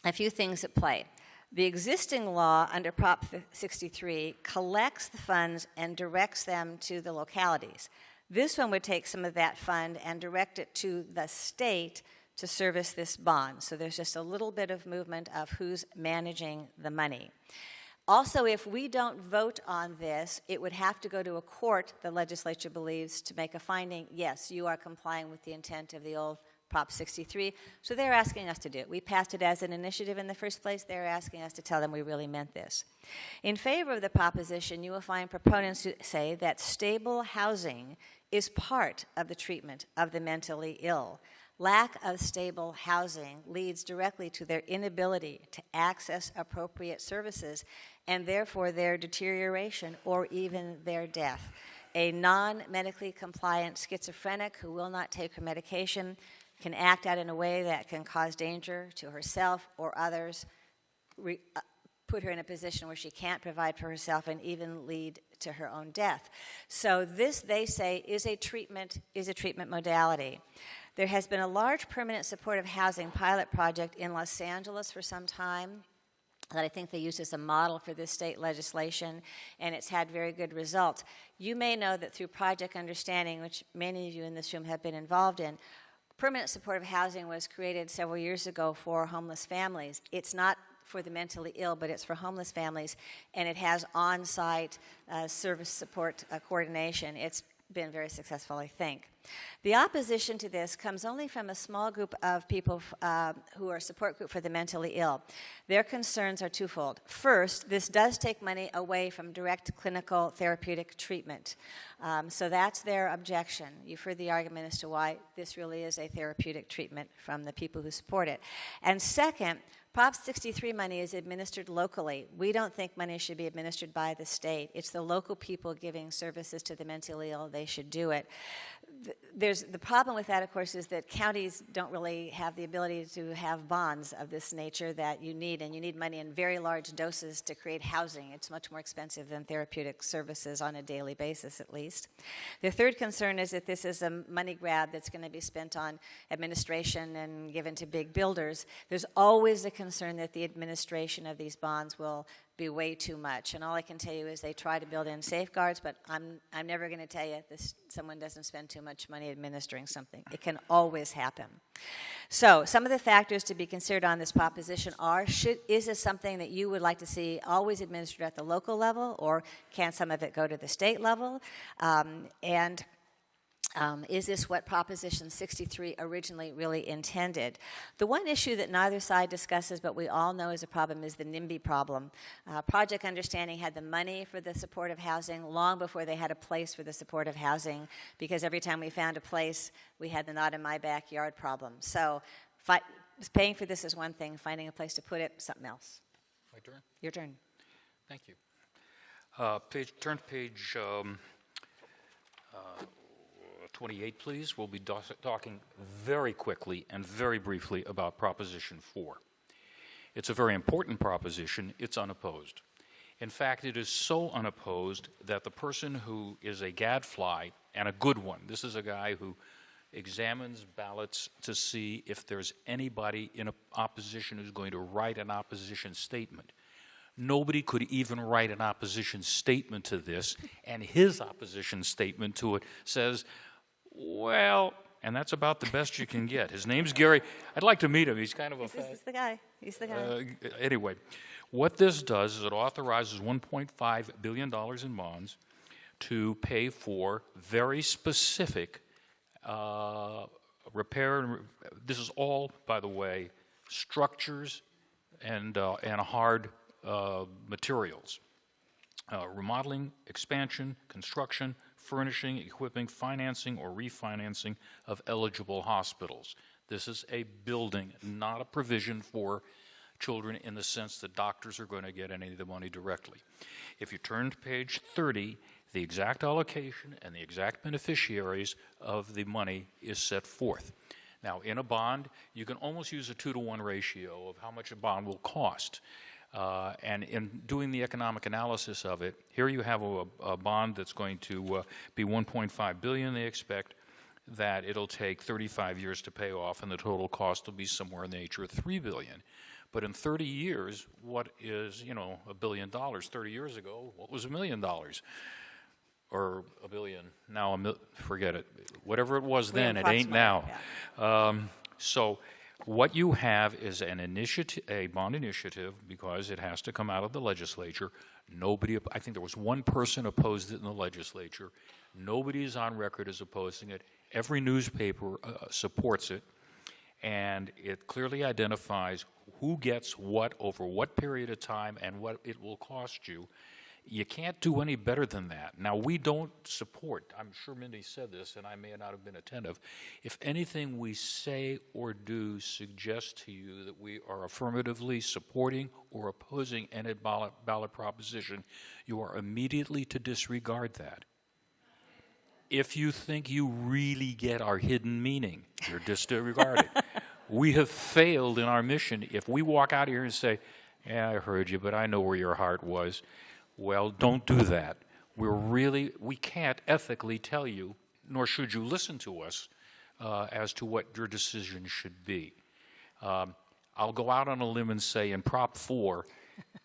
a few things at play. The existing law under Prop 63 collects the funds and directs them to the localities. This one would take some of that fund and direct it to the state to service this bond. So there's just a little bit of movement of who's managing the money. Also, if we don't vote on this, it would have to go to a court, the legislature believes, to make a finding, yes, you are complying with the intent of the old Prop 63. So they're asking us to do it. We passed it as an initiative in the first place. They're asking us to tell them we really meant this. In favor of the proposition, you will find proponents who say that stable housing is part of the treatment of the mentally ill. Lack of stable housing leads directly to their inability to access appropriate services and therefore their deterioration or even their death. A non-medically compliant schizophrenic who will not take her medication can act out in a way that can cause danger to herself or others, put her in a position where she can't provide for herself and even lead to her own death. So this, they say, is a treatment modality. There has been a large permanent supportive housing pilot project in Los Angeles for some time that I think they used as a model for this state legislation, and it's had very good results. You may know that through Project Understanding, which many of you in this room have been involved in, permanent supportive housing was created several years ago for homeless families. It's not for the mentally ill, but it's for homeless families, and it has on-site service support coordination. It's been very successful, I think. The opposition to this comes only from a small group of people who are a support group for the mentally ill. Their concerns are twofold. First, this does take money away from direct clinical therapeutic treatment. So that's their objection. You've heard the argument as to why this really is a therapeutic treatment from the people who support it. And second, Prop 63 money is administered locally. We don't think money should be administered by the state. It's the local people giving services to the mentally ill. They should do it. The problem with that, of course, is that counties don't really have the ability to have bonds of this nature that you need, and you need money in very large doses to create housing. It's much more expensive than therapeutic services on a daily basis, at least. The third concern is that this is a money grab that's going to be spent on administration and given to big builders. There's always a concern that the administration of these bonds will be way too much. And all I can tell you is they try to build in safeguards, but I'm never going to tell you someone doesn't spend too much money administering something. It can always happen. So some of the factors to be considered on this proposition are, is this something that you would like to see always administered at the local level, or can some of it go to the state level? Is this what Proposition 63 originally really intended? The one issue that neither side discusses, but we all know is a problem, is the NIMBY problem. Project Understanding had the money for the supportive housing long before they had a place for the supportive housing, because every time we found a place, we had the not in my backyard problem. So paying for this is one thing, finding a place to put it, something else. My turn? Your turn. Thank you. Turn to page 28, please. We'll be talking very quickly and very briefly about Proposition 4. It's a very important proposition. It's unopposed. In fact, it is so unopposed that the person who is a gadfly, and a good one, this is a guy who examines ballots to see if there's anybody in opposition who's going to write an opposition statement. Nobody could even write an opposition statement to this, and his opposition statement to it says, well, and that's about the best you can get. His name's Gary. I'd like to meet him. He's kind of a... This is the guy. He's the guy. Anyway, what this does is it authorizes $1.5 billion in bonds to pay for very specific repair. This is all, by the way, structures and hard materials. Remodeling, expansion, construction, furnishing, equipping, financing, or refinancing of eligible hospitals. This is a building, not a provision for children in the sense that doctors are going to get any of the money directly. If you turn to page 30, the exact allocation and the exact beneficiaries of the money is set forth. Now, in a bond, you can almost use a 2-to-1 ratio of how much a bond will cost. And in doing the economic analysis of it, here you have a bond that's going to be $1.5 billion. They expect that it'll take 35 years to pay off, and the total cost will be somewhere in the nature of $3 billion. But in 30 years, what is, $1 billion? 30 years ago, what was $1 million? Or $1 billion? Now, forget it. Whatever it was then, it ain't now. Yeah. So What you have is an initiative, a bond initiative, because it has to come out of the legislature. Nobody, I think there was one person opposed it in the legislature. Nobody is on record as opposing it. Every newspaper supports it, and it clearly identifies who gets what over what period of time and what it will cost you. You can't do any better than that. Now, we don't support, I'm sure Mindy said this, and I may not have been attentive, if anything we say or do suggests to you that we are affirmatively supporting or opposing any ballot proposition, you are immediately to disregard that. If you think you really get our hidden meaning, you're disregarding. We have failed in our mission. If we walk out here and say, yeah, I heard you, but I know where your heart was, well, don't do that. We can't ethically tell you, nor should you listen to us, as to what your decision should be. I'll go out on a limb and say in Prop 4,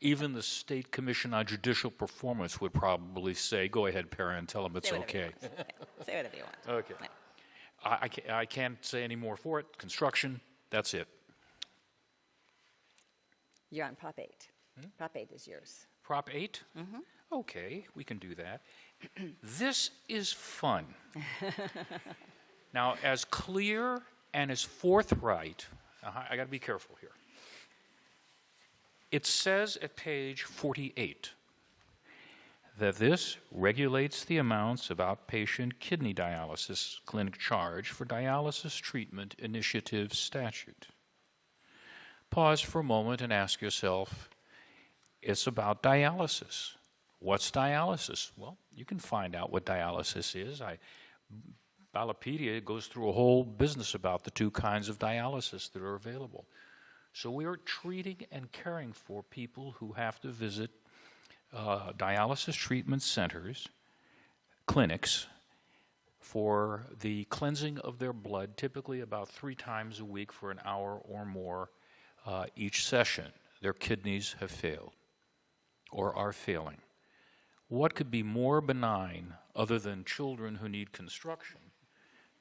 even the State Commission on Judicial Performance would probably say, go ahead, Perren, tell them it's okay. Say whatever you want. Okay. I can't say any more for it. Construction, that's it. You're on Prop 8. Prop 8 is yours. Prop 8? Mm-hmm. Okay, we can do that. This is fun. Now, as clear and as forthright, I got to be careful here. It says at page 48 that this regulates the amounts of outpatient kidney dialysis clinic charge for dialysis treatment initiative statute. Pause for a moment and ask yourself, it's about dialysis. What's dialysis? Well, you can find out what dialysis is. Ballotpedia goes through a whole business about the two kinds of dialysis that are available. So we are treating and caring for people who have to visit dialysis treatment centers, clinics, for the cleansing of their blood, typically about 3 times a week for an hour or more each session. Their kidneys have failed or are failing. What could be more benign, other than children who need construction,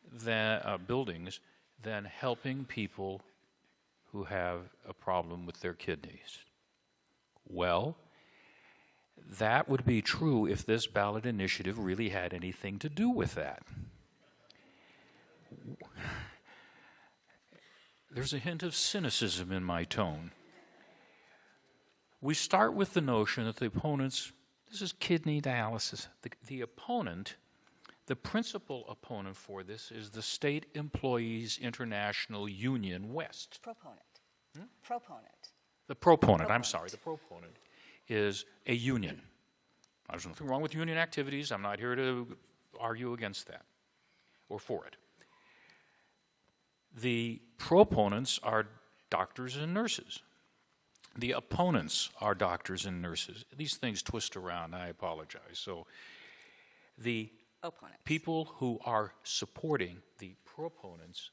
than buildings, than helping people who have a problem with their kidneys? Well, that would be true if this ballot initiative really had anything to do with that. There's a hint of cynicism in my tone. We start with the notion that the opponents, this is kidney dialysis, the opponent, the principal opponent for this is the State Employees International Union West. Proponent. Proponent. The proponent, I'm sorry, the proponent is a union. There's nothing wrong with union activities. I'm not here to argue against that or for it. The proponents are doctors and nurses. The opponents are doctors and nurses. These things twist around, I apologize. So the Opponents. People who are supporting the proponents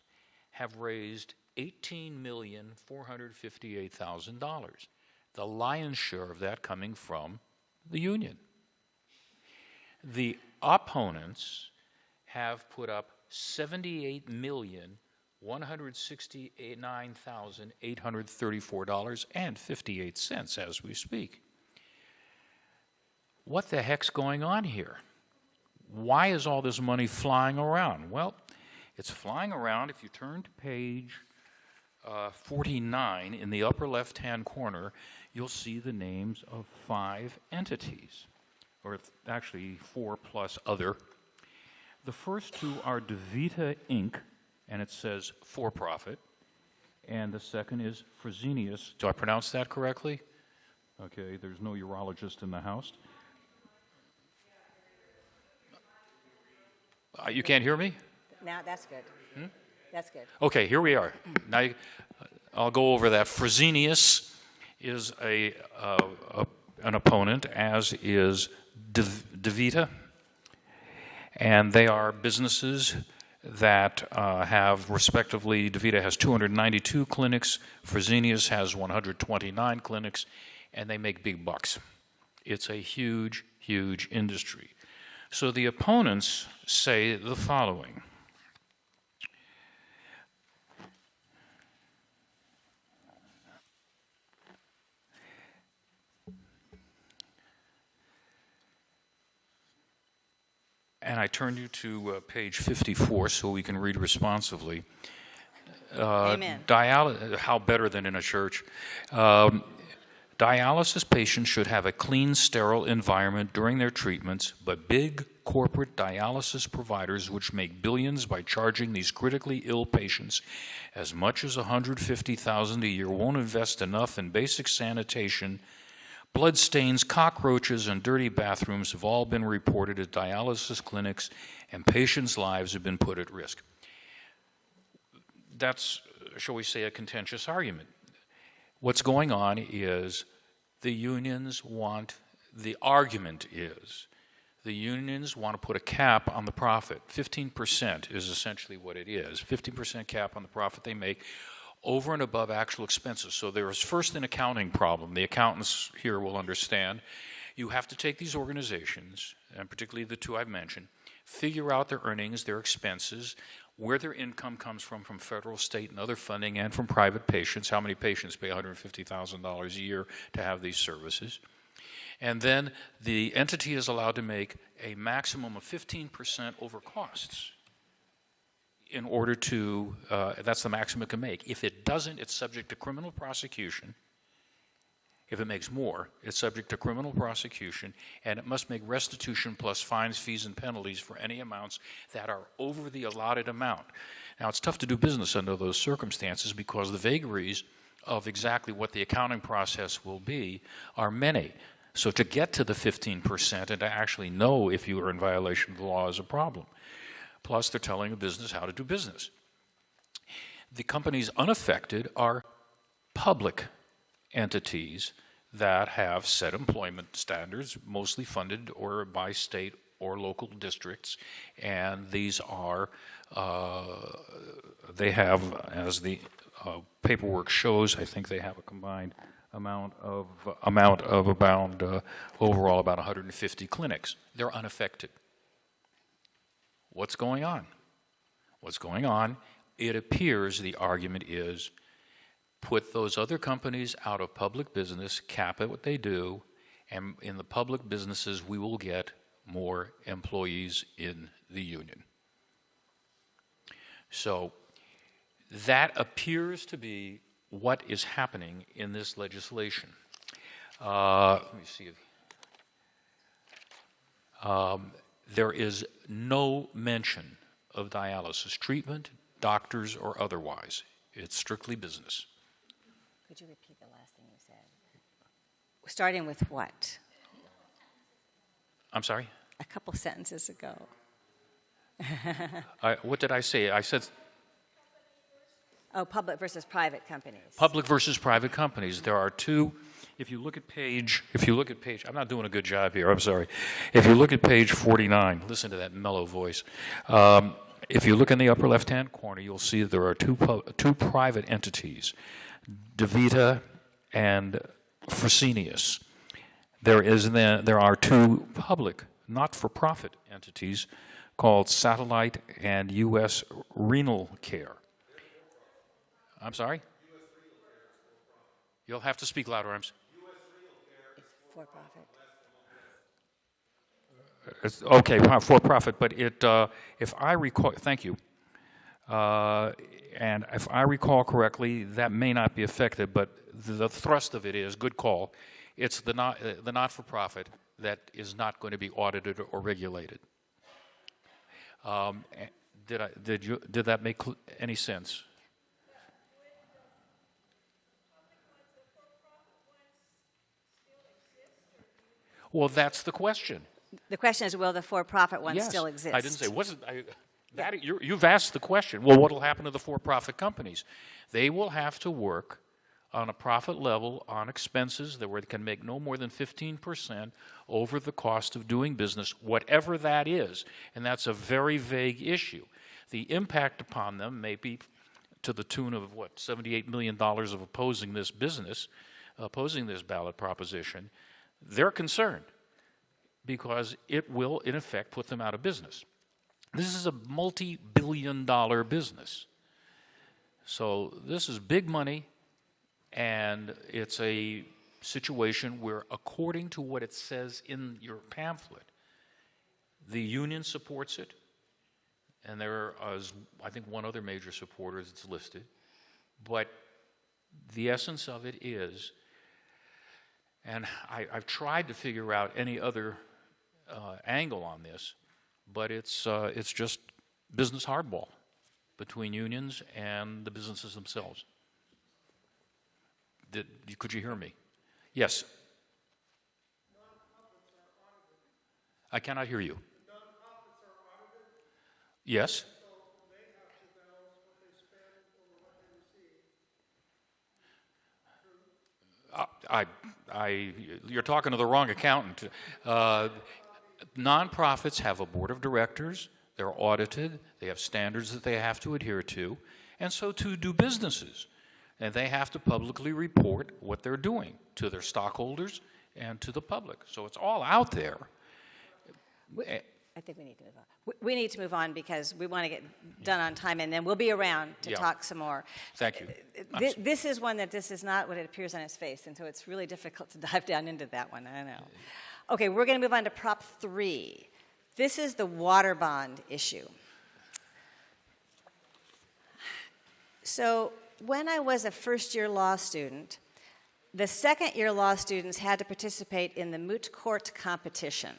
have raised $18,458,000. The lion's share of that coming from the union. The opponents have put up $78,169,834.58 as we speak. What the heck's going on here? Why is all this money flying around? Well, it's flying around. If you turn to page 49 in the upper left-hand corner, you'll see the names of 5 entities, or actually 4 plus other. The first 2 are DeVita Inc., and it says for-profit, and the second is Fresenius. Do I pronounce that correctly? Okay, there's no urologist in the house. You can't hear me? Now, that's good. That's good. Okay, here we are. Now, I'll go over that. Fresenius is an opponent, as is DeVita, and they are businesses that have, respectively, DeVita has 292 clinics, Fresenius has 129 clinics, and they make big bucks. It's a huge, huge industry. So the opponents say the following. and I turn you to page 54 so we can read responsively. Amen. How better than in a church? Dialysis patients should have a clean, sterile environment during their treatments, but big corporate dialysis providers, which make billions by charging these critically ill patients as much as $150,000 a year, won't invest enough in basic sanitation. Blood stains, cockroaches, and dirty bathrooms have all been reported at dialysis clinics, and patients' lives have been put at risk. That's, shall we say, a contentious argument. What's going on is the unions want to put a cap on the profit. 15% is essentially what it is. 15% cap on the profit they make over and above actual expenses. So there is first an accounting problem. The accountants here will understand. You have to take these organizations, and particularly the two I've mentioned, figure out their earnings, their expenses, where their income comes from federal, state, and other funding, and from private patients. How many patients pay $150,000 a year to have these services? And then the entity is allowed to make a maximum of 15% over costs in order to, that's the maximum it can make. If it doesn't, it's subject to criminal prosecution. If it makes more, it's subject to criminal prosecution, and it must make restitution plus fines, fees, and penalties for any amounts that are over the allotted amount. Now, it's tough to do business under those circumstances because the vagaries of exactly what the accounting process will be are many. So to get to the 15% and to actually know if you are in violation of the law is a problem. Plus, they're telling a business how to do business. The companies unaffected are public entities that have set employment standards, mostly funded or by state or local districts, and these are, they have, as the paperwork shows, I think they have a combined amount of about, overall about 150 clinics. They're unaffected. What's going on? What's going on? It appears the argument is put those other companies out of public business, cap at what they do, and in the public businesses we will get more employees in the union. So that appears to be what is happening in this legislation. Let me see. There is no mention of dialysis treatment, doctors or otherwise. It's strictly business. Could you repeat the last thing you said? Starting with what? I'm sorry? A couple sentences ago. What did I say? I said... Oh, public versus private companies. Public versus private companies. There are two. If you look at page, I'm not doing a good job here, I'm sorry. If you look at page 49, listen to that mellow voice. If you look in the upper left-hand corner, you'll see that there are two private entities, DeVita and Fresenius. There are two public, not-for-profit entities called Satellite and U.S. Renal Care. I'm sorry? You'll have to speak louder. It's for-profit. It's, okay, for-profit, but it, if I recall, thank you. And if I recall correctly, that may not be affected, but the thrust of it is, good call, it's the not-for-profit that is not going to be audited or regulated. Did that make any sense? Well, that's the question. The question is, will the for-profit ones Yes. still exist? I didn't say, you've asked the question. Well, what will happen to the for-profit companies? They will have to work on a profit level on expenses that can make no more than 15% over the cost of doing business, whatever that is. And that's a very vague issue. The impact upon them may be to the tune of, $78 million of opposing this ballot proposition. They're concerned because it will, in effect, put them out of business. This is a multi-billion-dollar business. So this is big money, and it's a situation where, according to what it says in your pamphlet, The union supports it, and there is, I think, one other major supporter that's listed. But the essence of it is, and I've tried to figure out any other angle on this, but it's just business hardball between unions and the businesses themselves. Could you hear me? Yes. I cannot hear you. Yes. You're talking to the wrong accountant. Nonprofits have a board of directors. They're audited. They have standards that they have to adhere to. And so too do businesses. And they have to publicly report what they're doing to their stockholders and to the public. So it's all out there. I think we need to move on. We need to move on because we want to get done on time, and then we'll be around to talk some more. Thank you. This is one that this is not what it appears on its face, and so it's really difficult to dive down into that one. I know. Okay, we're going to move on to Prop 3. This is the water bond issue. So when I was a first-year law student, the second-year law students had to participate in the moot court competition.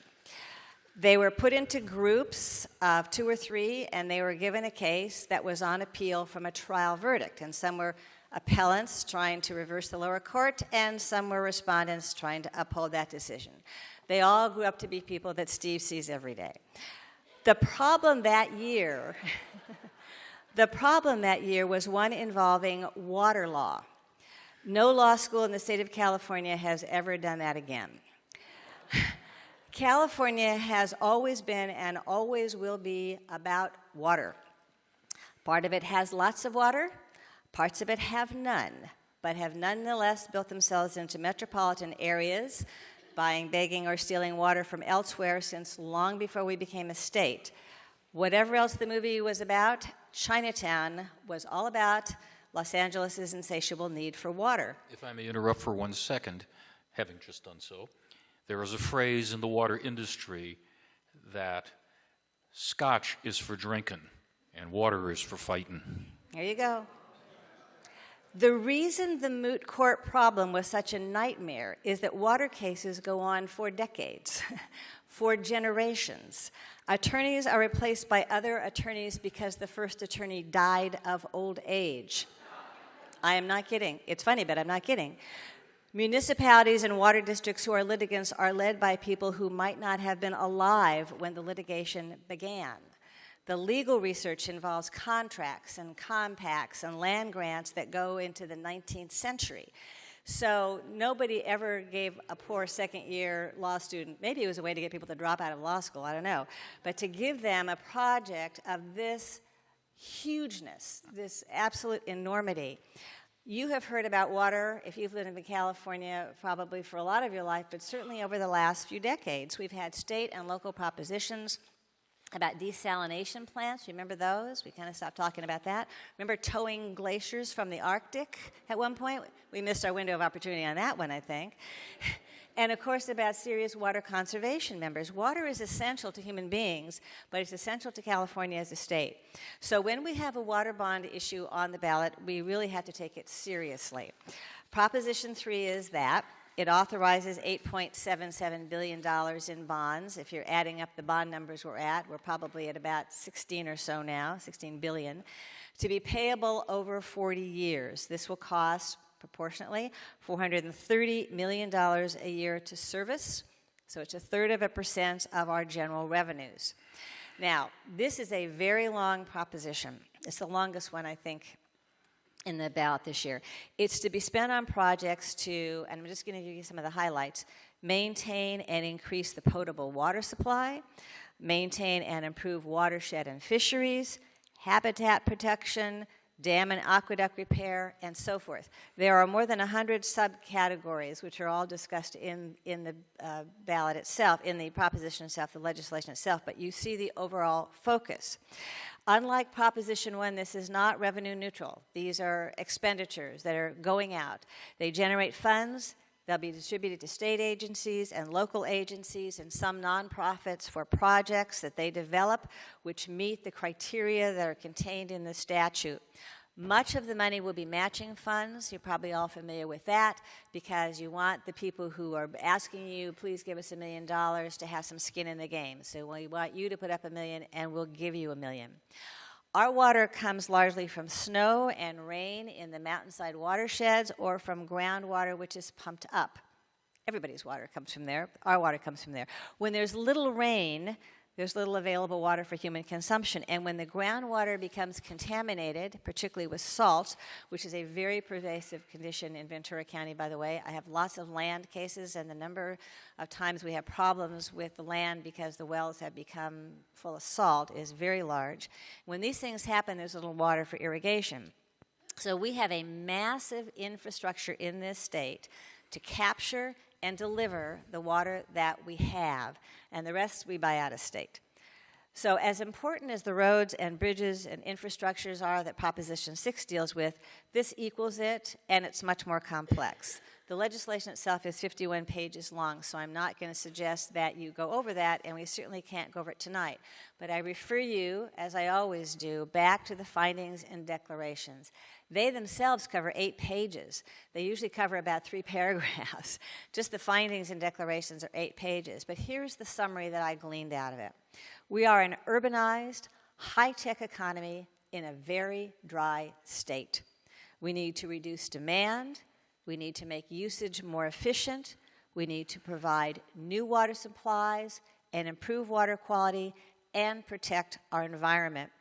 They were put into groups of 2 or 3, and they were given a case that was on appeal from a trial verdict. And some were appellants trying to reverse the lower court, and some were respondents trying to uphold that decision. They all grew up to be people that Steve sees every day. The problem that year, was one involving water law. No law school in the state of California has ever done that again. California has always been and always will be about water. Part of it has lots of water, parts of it have none, but have nonetheless built themselves into metropolitan areas, buying, begging, or stealing water from elsewhere since long before we became a state. Whatever else the movie was about, Chinatown was all about Los Angeles' insatiable need for water. If I may interrupt for 1 second, having just done so, there is a phrase in the water industry that scotch is for drinking and water is for fighting. There you go. The reason the moot court problem was such a nightmare is that water cases go on for decades, for generations. Attorneys are replaced by other attorneys because the first attorney died of old age. I am not kidding. It's funny, but I'm not kidding. Municipalities and water districts who are litigants are led by people who might not have been alive when the litigation began. The legal research involves contracts and compacts and land grants that go into the 19th century. So nobody ever gave a poor second-year law student, maybe it was a way to get people to drop out of law school, I don't know, but to give them a project of this hugeness, this absolute enormity. You have heard about water, if you've lived in California, probably for a lot of your life, but certainly over the last few decades. We've had state and local propositions about desalination plants. Remember those? We kind of stopped talking about that. Remember towing glaciers from the Arctic at one point? We missed our window of opportunity on that one, I think. And of course, about serious water conservation members. Water is essential to human beings, but it's essential to California as a state. So when we have a water bond issue on the ballot, we really have to take it seriously. Proposition 3 is that it authorizes $8.77 billion in bonds. If you're adding up the bond numbers we're probably at about 16 or so now, 16 billion, to be payable over 40 years. This will cost proportionately $430 million a year to service, so it's 1/3% of our general revenues. Now, this is a very long proposition. It's the longest one, I think, in the ballot this year. It's to be spent on projects to, and I'm just going to give you some of the highlights, maintain and increase the potable water supply, maintain and improve watershed and fisheries, habitat protection, dam and aqueduct repair, and so forth. There are more than 100 subcategories, which are all discussed in the ballot itself, in the proposition itself, the legislation itself, but you see the overall focus. Unlike Proposition 1, this is not revenue neutral. These are expenditures that are going out. They generate funds They'll be distributed to state agencies and local agencies and some nonprofits for projects that they develop which meet the criteria that are contained in the statute. Much of the money will be matching funds. You're probably all familiar with that because you want the people who are asking you, please give us $1 million, to have some skin in the game. So we want you to put up $1 million and we'll give you $1 million. Our water comes largely from snow and rain in the mountainside watersheds or from groundwater which is pumped up. Everybody's water comes from there. Our water comes from there. When there's little rain, there's little available water for human consumption. And when the groundwater becomes contaminated, particularly with salt, which is a very pervasive condition in Ventura County, by the way. I have lots of land cases, and the number of times we have problems with the land because the wells have become full of salt is very large. When these things happen, there's little water for irrigation. So we have a massive infrastructure in this state to capture and deliver the water that we have, and the rest we buy out of state. So as important as the roads and bridges and infrastructures are that Proposition 6 deals with, this equals it, and it's much more complex. The legislation itself is 51 pages long, so I'm not going to suggest that you go over that, and we certainly can't go over it tonight. But I refer you, as I always do, back to the findings and declarations. They themselves cover 8 pages. They usually cover about 3 paragraphs. Just the findings and declarations are 8 pages. But here's the summary that I gleaned out of it. We are an urbanized, high-tech economy in a very dry state. We need to reduce demand. We need to make usage more efficient. We need to provide new water supplies and improve water quality and protect our environment.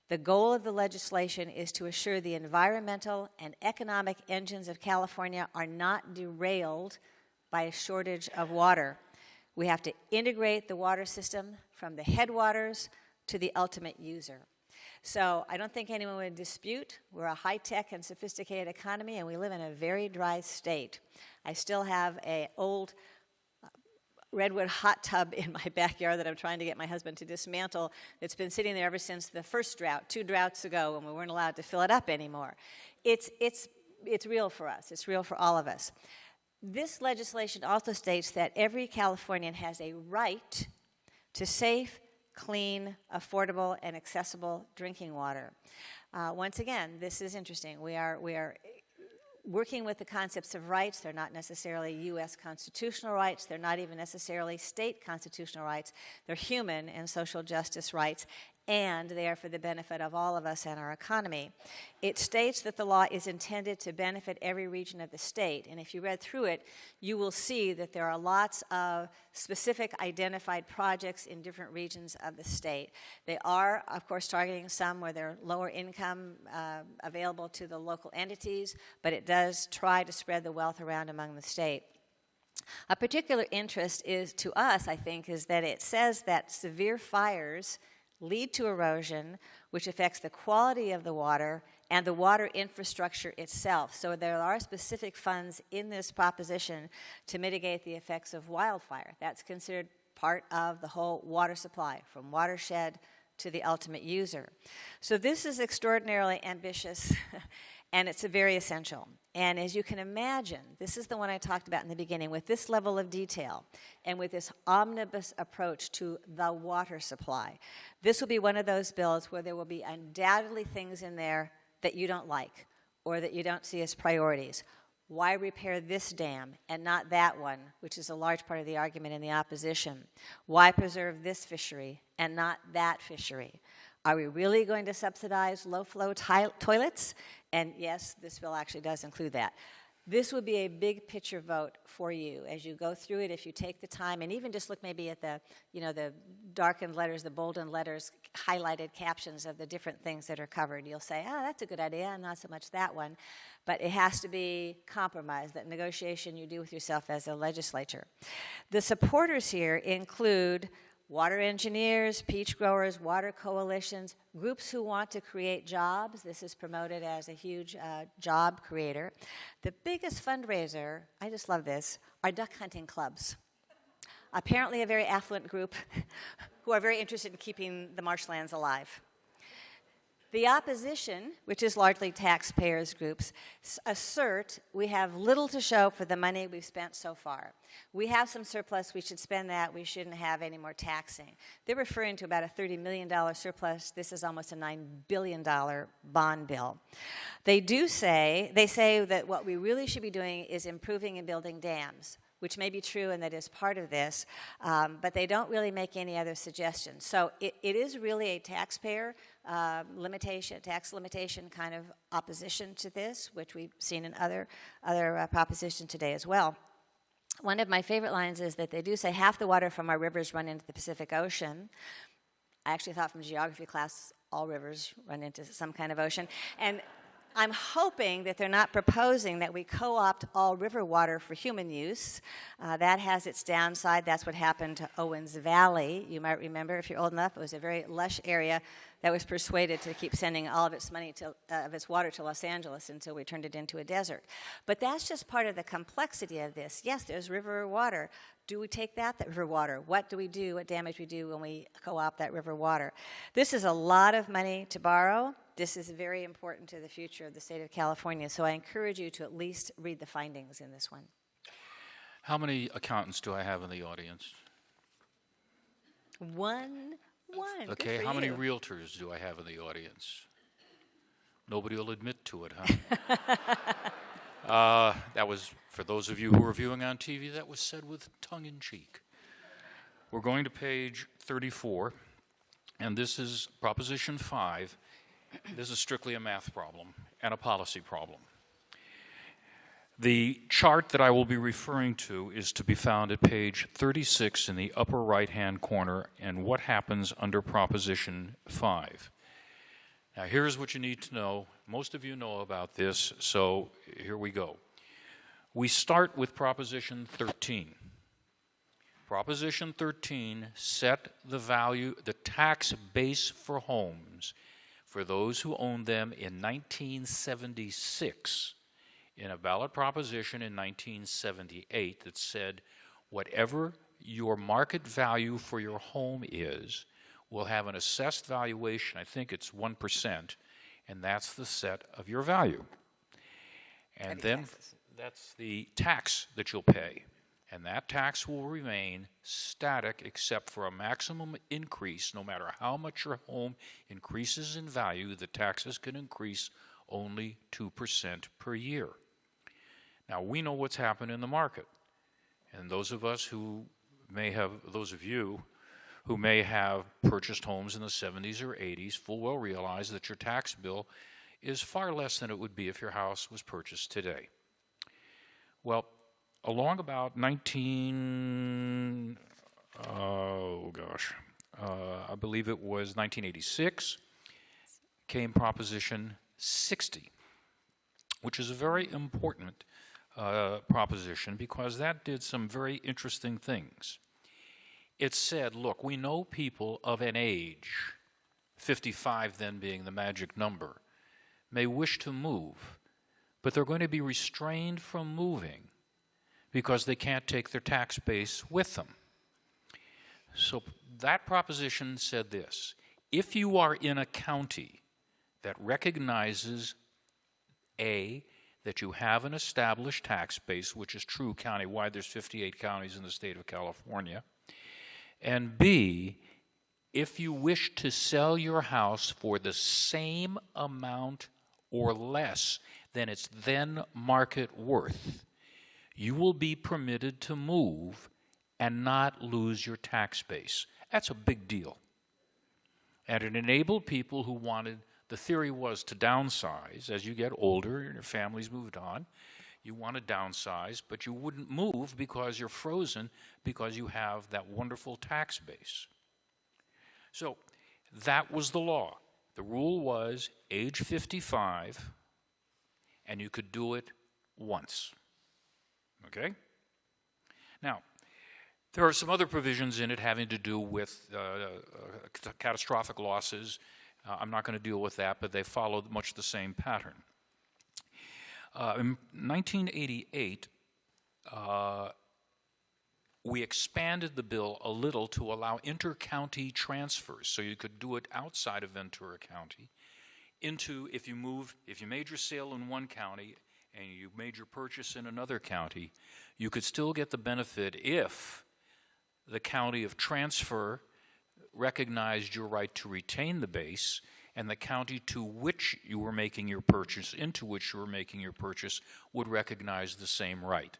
The goal of the legislation is to assure the environmental and economic engines of California are not derailed by a shortage of water. We have to integrate the water system from the headwaters to the ultimate user. So I don't think anyone would dispute we're a high-tech and sophisticated economy, and we live in a very dry state. I still have an old redwood hot tub in my backyard that I'm trying to get my husband to dismantle. It's been sitting there ever since the first drought, 2 droughts ago, when we weren't allowed to fill it up anymore. It's real for us. It's real for all of us. This legislation also states that every Californian has a right to safe, clean, affordable, and accessible drinking water. Once again, this is interesting. We are working with the concepts of rights. They're not necessarily U.S. constitutional rights. They're not even necessarily state constitutional rights. They're human and social justice rights, and they are for the benefit of all of us and our economy. It states that the law is intended to benefit every region of the state, and if you read through it, you will see that there are lots of specific identified projects in different regions of the state. They are, of course, targeting some where they're lower income available to the local entities, but it does try to spread the wealth around among the state. A particular interest is, to us, I think, is that it says that severe fires lead to erosion, which affects the quality of the water and the water infrastructure itself. So there are specific funds in this proposition to mitigate the effects of wildfire. That's considered part of the whole water supply, from watershed to the ultimate user. So this is extraordinarily ambitious, and it's very essential. And as you can imagine, this is the one I talked about in the beginning, with this level of detail and with this omnibus approach to the water supply. This will be one of those bills where there will be undoubtedly things in there that you don't like or that you don't see as priorities. Why repair this dam and not that one, which is a large part of the argument in the opposition? Why preserve this fishery and not that fishery? Are we really going to subsidize low-flow toilets? And yes, this bill actually does include that. This would be a big picture vote for you as you go through it, if you take the time and even just look maybe at the darkened letters, the boldened letters, highlighted captions of the different things that are covered. You'll say, oh, that's a good idea, and not so much that one. But it has to be compromised, that negotiation you do with yourself as a legislature. The supporters here include water engineers, peach growers, water coalitions, groups who want to create jobs. This is promoted as a huge job creator. The biggest fundraiser, I just love this, are duck hunting clubs. Apparently a very affluent group who are very interested in keeping the marshlands alive. The opposition, which is largely taxpayers groups, assert we have little to show for the money we've spent so far. We have some surplus, we should spend that, we shouldn't have any more taxing. They're referring to about a $30 million surplus. This is almost a $9 billion bond bill. They say that what we really should be doing is improving and building dams, which may be true and that is part of this, but they don't really make any other suggestions. So it is really a taxpayer tax limitation kind of opposition to this, which we've seen in other propositions today as well. One of my favorite lines is that they do say half the water from our rivers run into the Pacific Ocean. I actually thought from geography class all rivers run into some kind of ocean. And I'm hoping that they're not proposing that we co-opt all river water for human use. That has its downside. That's what happened to Owens Valley. You might remember, if you're old enough, it was a very lush area that was persuaded to keep sending all of its of its water to Los Angeles until we turned it into a desert. But that's just part of the complexity of this. Yes, there's river water. Do we take that river water? What do we do, what damage we do when we co-opt that river water? This is a lot of money to borrow. This is very important to the future of the state of California, so I encourage you to at least read the findings in this one. How many accountants do I have in the audience? One. Okay, how many realtors do I have in the audience? Nobody will admit to it, huh? That was, for those of you who are viewing on TV, that was said with tongue-in-cheek. We're going to page 34, and this is Proposition 5. This is strictly a math problem and a policy problem. The chart that I will be referring to is to be found at page 36 in the upper right-hand corner, and what happens under Proposition 5. Now, here's what you need to know. Most of you know about this, so here we go. We start with Proposition 13. Proposition 13 set the value, the tax base for homes for those who owned them in 1976 in a ballot proposition in 1978 that said whatever your market value for your home is will have an assessed valuation, I think it's 1%, and that's the set of your value. And then that's the tax that you'll pay. And that tax will remain static except for a maximum increase. No matter how much your home increases in value, the taxes can increase only 2% per year. Now, we know what's happened in the market. And those of you who may have purchased homes in the 70s or 80s full well realize that your tax bill is far less than it would be if your house was purchased today. Well, along about I believe it was 1986, came Proposition 60, which is a very important proposition because that did some very interesting things. It said, look, we know people of an age, 55 then being the magic number, may wish to move, but they're going to be restrained from moving because they can't take their tax base with them. So that proposition said this: if you are in a county that recognizes, A, that you have an established tax base, which is true countywide, there's 58 counties in the state of California, and B, if you wish to sell your house for the same amount or less than its then market worth, you will be permitted to move and not lose your tax base. That's a big deal. And it enabled people who wanted, the theory was to downsize. As you get older and your family's moved on, you want to downsize, but you wouldn't move because you're frozen because you have that wonderful tax base. So that was the law. The rule was age 55, and you could do it once. Okay? Now, there are some other provisions in it having to do with catastrophic losses. I'm not going to deal with that, but they followed much the same pattern. In 1988, we expanded the bill a little to allow intercounty transfers, so you could do it outside of Ventura County into, if you made your sale in one county and you made your purchase in another county, you could still get the benefit if the county of transfer recognized your right to retain the base, and the county to which you were making your purchase, into which you were making your purchase, would recognize the same right.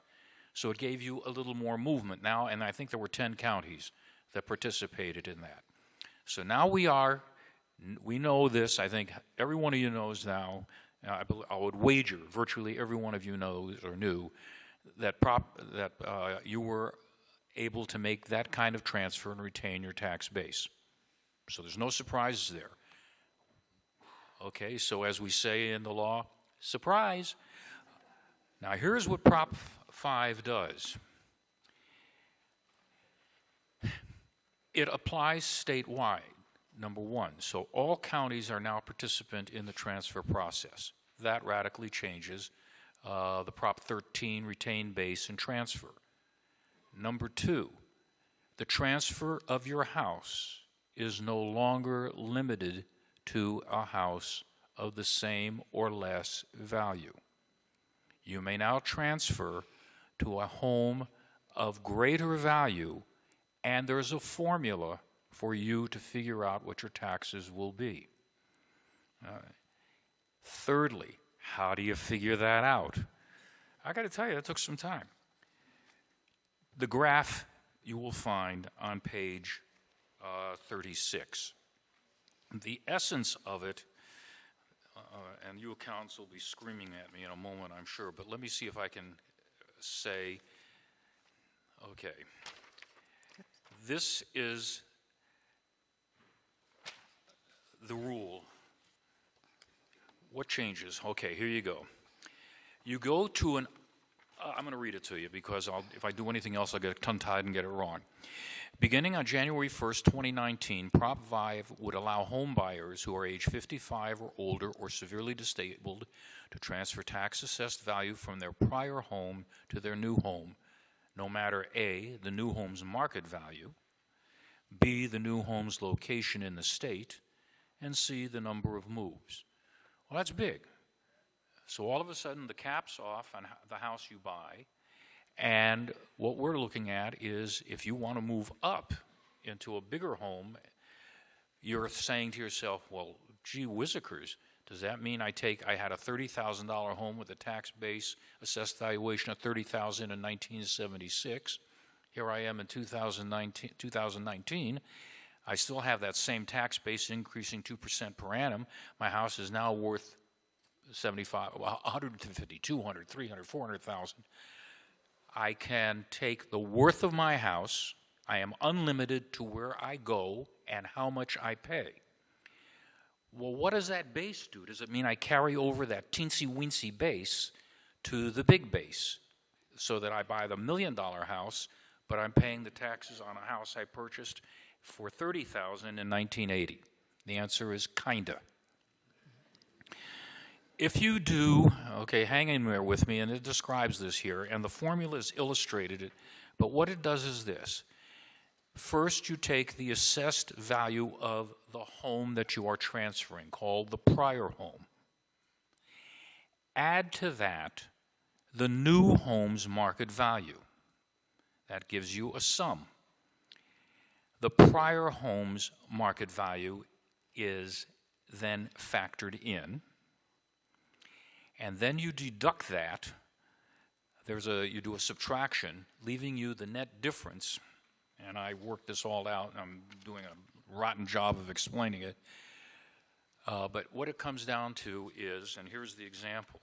So it gave you a little more movement now, and I think there were 10 counties that participated in that. So now we know this. I think every one of you knows now. I would wager virtually every one of you knows or knew that you were able to make that kind of transfer and retain your tax base. So there's no surprises there. Okay, so as we say in the law, surprise. Now here's what Prop 5 does. It applies statewide, number one. So all counties are now participant in the transfer process. That radically changes the Prop 13 retained base and transfer. Number two, the transfer of your house is no longer limited to a house of the same or less value. You may now transfer to a home of greater value, and there's a formula for you to figure out what your taxes will be. Thirdly, how do you figure that out? I got to tell you, that took some time. The graph you will find on page 36. The essence of it, and you accountants will be screaming at me in a moment, I'm sure, but let me see if I can say, okay, this is the rule. What changes? Okay, here you go. You go to an I'm going to read it to you because if I do anything else, I'll get tongue-tied and get it wrong. Beginning on January 1st, 2019, Prop 5 would allow home buyers who are age 55 or older or severely disabled to transfer tax-assessed value from their prior home to their new home, no matter A, the new home's market value, B, the new home's location in the state, and C, the number of moves. Well, that's big. So all of a sudden, the cap's off on the house you buy, and what we're looking at is if you want to move up into a bigger home, you're saying to yourself, well, gee whizzikers, does that mean I had a $30,000 home with a tax base assessed valuation of $30,000 in 1976. Here I am in 2019. I still have that same tax base increasing 2% per annum. My house is now worth 150, 200, 300, 400,000. I can take the worth of my house. I am unlimited to where I go and how much I pay. Well, what does that base do? Does it mean I carry over that teensy-weensy base to the big base so that I buy the $1 million house, but I'm paying the taxes on a house I purchased for $30,000 in 1980? The answer is kinda. If you do, okay, hang in there with me, and it describes this here, and the formula is illustrated, but what it does is this. First, you take the assessed value of the home that you are transferring, called the prior home. Add to that the new home's market value. That gives you a sum. The prior home's market value is then factored in. And then you deduct that. You do a subtraction, leaving you the net difference. And I worked this all out, and I'm doing a rotten job of explaining it. But what it comes down to is, and here's the example.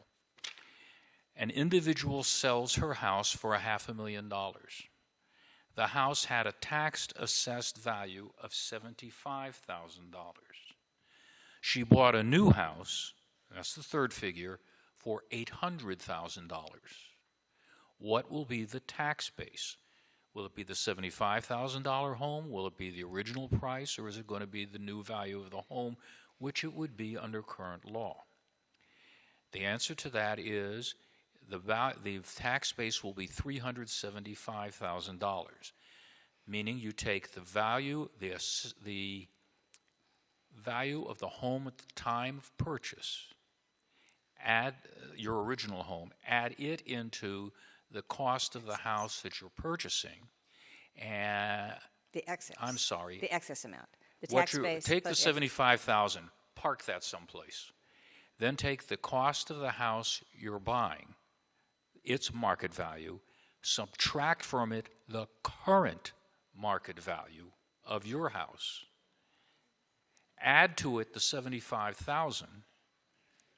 An individual sells her house for $500,000. The house had a taxed assessed value of $75,000. She bought a new house, that's the third figure, for $800,000. What will be the tax base? Will it be the $75,000 home? Will it be the original price? Or is it going to be the new value of the home, which it would be under current law? The answer to that is the tax base will be $375,000, meaning you take the value, the value of the home at the time of purchase, add your original home, add it into the cost of the house that you're purchasing, and The excess. I'm sorry. The excess amount. The What tax base. take the plus $75,000, park that someplace. Then take the cost of the house you're buying, its market value, subtract from it the current market value of your house, add to it the $75,000,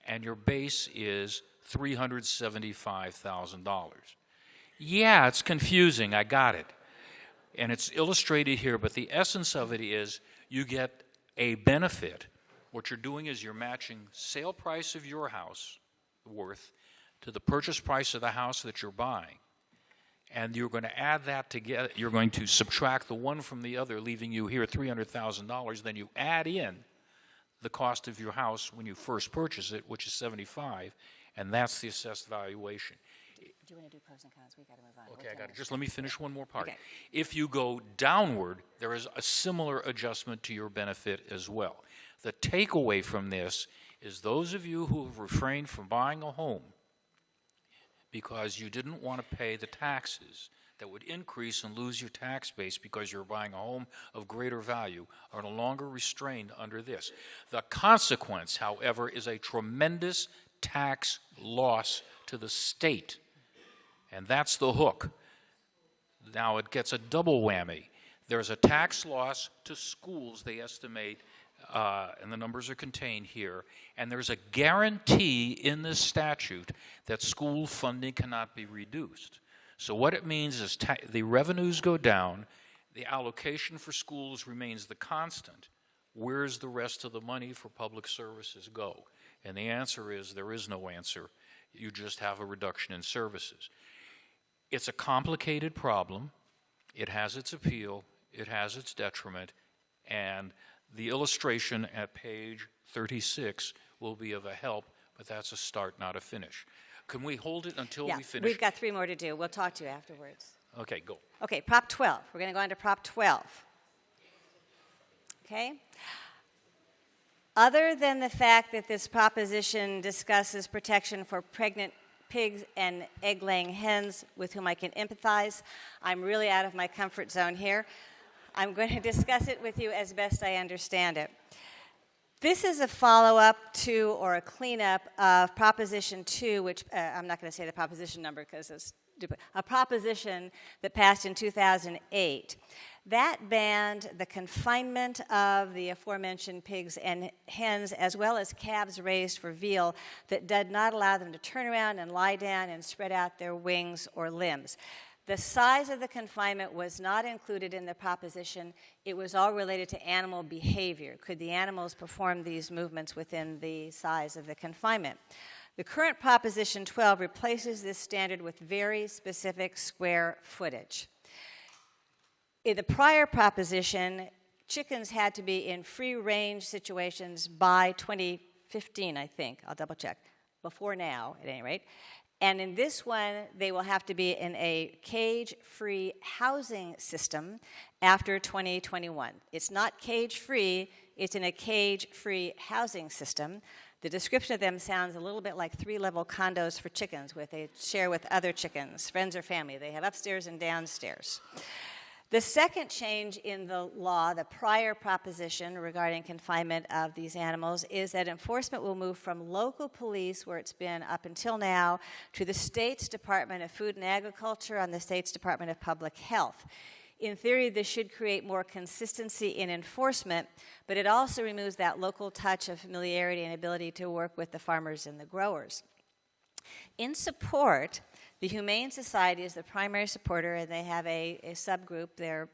and your base is $375,000. Yeah, it's confusing, I got it. And it's illustrated here, but the essence of it is you get a benefit. What you're doing is you're matching sale price of your house worth to the purchase price of the house that you're buying. And you're going to add that together. You're going to subtract the one from the other, leaving you here $300,000. Then you add in the cost of your house when you first purchase it, which is $75,000, and that's the assessed valuation. Do you want to do pros and cons? We got to move on. Okay, I got it. Just let me finish one more part. Okay. If you go downward, there is a similar adjustment to your benefit as well. The takeaway from this is those of you who have refrained from buying a home because you didn't want to pay the taxes that would increase and lose your tax base because you're buying a home of greater value are no longer restrained under this. The consequence, however, is a tremendous tax loss to the state. And that's the hook. Now it gets a double whammy. There's a tax loss to schools, they estimate, and the numbers are contained here, and there's a guarantee in this statute that school funding cannot be reduced. So what it means is the revenues go down, the allocation for schools remains the constant. Where's the rest of the money for public services go? And the answer is there is no answer. You just have a reduction in services. It's a complicated problem. It has its appeal. It has its detriment. And the illustration at page 36 will be of a help, but that's a start, not a finish. Can we hold it until we finish? We've got 3 more to do. We'll talk to you afterwards. Okay, go. Okay, Prop 12. We're going to go on to Prop 12. Okay? Other than the fact that this proposition discusses protection for pregnant pigs and egg-laying hens with whom I can empathize, I'm really out of my comfort zone here. I'm going to discuss it with you as best I understand it. This is a follow-up to or a cleanup of Proposition 2, which I'm not going to say the proposition number because it's a proposition that passed in 2008. That banned the confinement of the aforementioned pigs and hens as well as calves raised for veal that did not allow them to turn around and lie down and spread out their wings or limbs. The size of the confinement was not included in the proposition. It was all related to animal behavior. Could the animals perform these movements within the size of the confinement? The current Proposition 12 replaces this standard with very specific square footage. In the prior proposition, chickens had to be in free-range situations by 2015, I think. I'll double-check. Before now, at any rate. And in this one, they will have to be in a cage-free housing system after 2021. It's not cage-free, it's in a cage-free housing system. The description of them sounds a little bit like 3-level condos for chickens, where they share with other chickens, friends or family. They have upstairs and downstairs. The second change in the law, the prior proposition regarding confinement of these animals, is that enforcement will move from local police, where it's been up until now, to the state's Department of Food and Agriculture and the state's Department of Public Health. In theory, this should create more consistency in enforcement, but it also removes that local touch of familiarity and ability to work with the farmers and the growers. In support, the Humane Society is the primary supporter, and they have a subgroup, their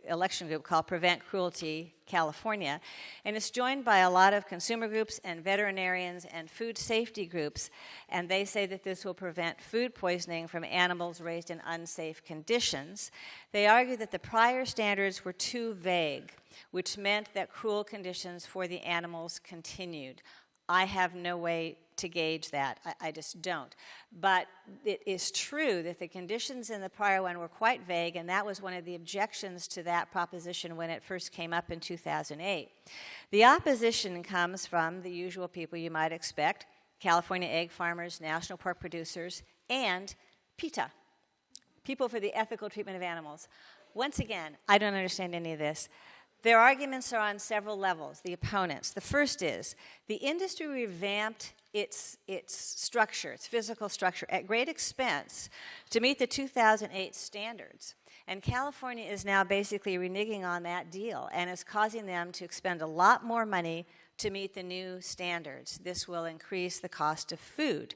election group called Prevent Cruelty California, and it's joined by a lot of consumer groups and veterinarians and food safety groups, and they say that this will prevent food poisoning from animals raised in unsafe conditions. They argue that the prior standards were too vague, which meant that cruel conditions for the animals continued. I have no way to gauge that. I just don't. But it is true that the conditions in the prior one were quite vague, and that was one of the objections to that proposition when it first came up in 2008. The opposition comes from the usual people you might expect: California egg farmers, national pork producers, and PETA, People for the Ethical Treatment of Animals. Once again, I don't understand any of this. Their arguments are on several levels, the opponents. The first is, the industry revamped its structure, its physical structure, at great expense to meet the 2008 standards. And California is now basically reneging on that deal and is causing them to expend a lot more money to meet the new standards. This will increase the cost of food.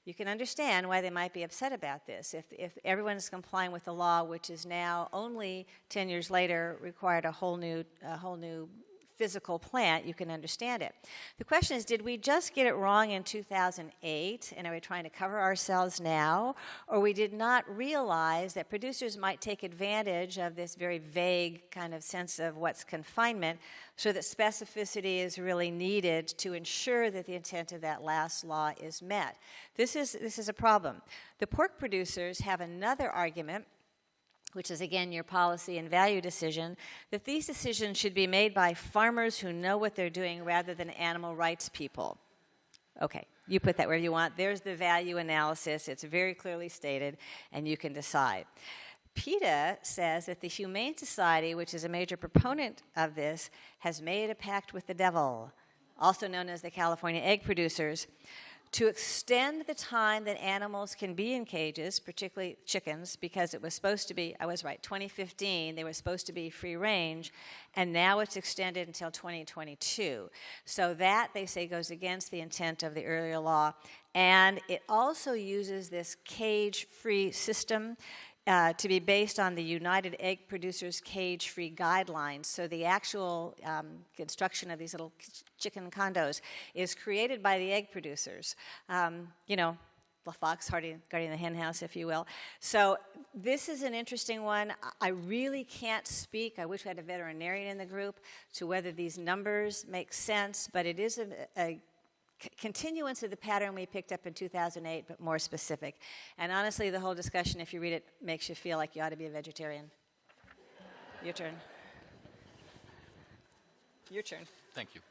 You can understand why they might be upset about this. If everyone is complying with the law, which is now only 10 years later required a whole new physical plant, you can understand it. The question is, did we just get it wrong in 2008, and are we trying to cover ourselves now, or we did not realize that producers might take advantage of this very vague kind of sense of what's confinement, so that specificity is really needed to ensure that the intent of that last law is met. This is a problem. The pork producers have another argument, which is, again, your policy and value decision, that these decisions should be made by farmers who know what they're doing rather than animal rights people. Okay, you put that wherever you want. There's the value analysis. It's very clearly stated, and you can decide. PETA says that the Humane Society, which is a major proponent of this, has made a pact with the devil, also known as the California egg producers, to extend the time that animals can be in cages, particularly chickens, because it was supposed to be, I was right, 2015, they were supposed to be free range, and now it's extended until 2022. So that, they say, goes against the intent of the earlier law. And it also uses this cage-free system to be based on the United Egg Producers Cage-Free Guidelines. So the actual construction of these little chicken condos is created by the egg producers. You know, the fox guarding the hen house, if you will. So this is an interesting one. I really can't speak, I wish we had a veterinarian in the group, to whether these numbers make sense, but it is a continuance of the pattern we picked up in 2008, but more specific. And honestly, the whole discussion, if you read it, makes you feel like you ought to be a vegetarian. Your turn. Your turn. Thank you.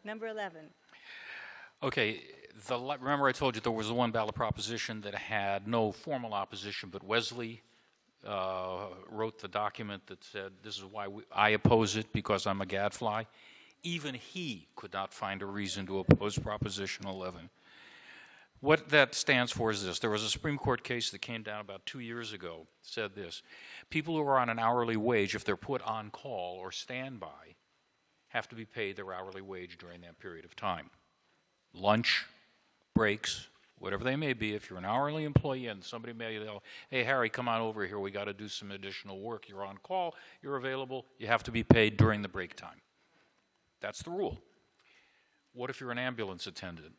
Number 11. Okay, remember I told you there was the one ballot proposition that had no formal opposition, but Wesley wrote the document that said, this is why I oppose it, because I'm a gadfly. Even he could not find a reason to oppose Proposition 11. What that stands for is this. There was a Supreme Court case that came down about 2 years ago, said this: people who are on an hourly wage, if they're put on call or standby, have to be paid their hourly wage during that period of time. Lunch, breaks, whatever they may be. If you're an hourly employee and somebody may yell, hey, Harry, come on over here, we got to do some additional work. You're on call, you're available, you have to be paid during the break time. That's the rule. What if you're an ambulance attendant?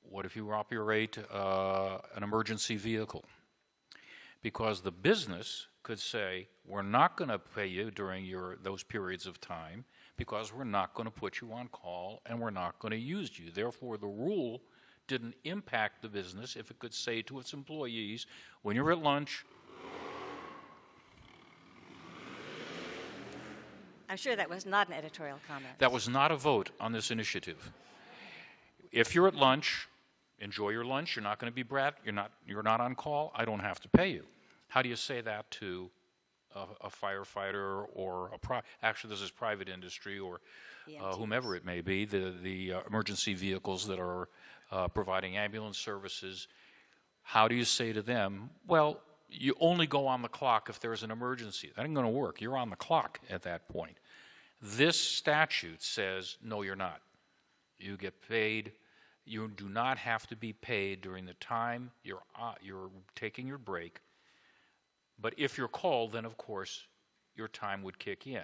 What if you operate an emergency vehicle? Because the business could say, we're not going to pay you during those periods of time because we're not going to put you on call and we're not going to use you. Therefore, the rule didn't impact the business if it could say to its employees, when you're at lunch, I'm sure that was not an editorial comment. that was not a vote on this initiative. If you're at lunch, enjoy your lunch. You're not going to be brat. You're not on call. I don't have to pay you. How do you say that to a firefighter or actually this is private industry or whomever it may be, the emergency vehicles that are providing ambulance services? How do you say to them, well, you only go on the clock if there's an emergency? That ain't going to work. You're on the clock at that point. This statute says, no, you're not. You get paid. You do not have to be paid during the time you're taking your break. But if you're called, then, of course, your time would kick in.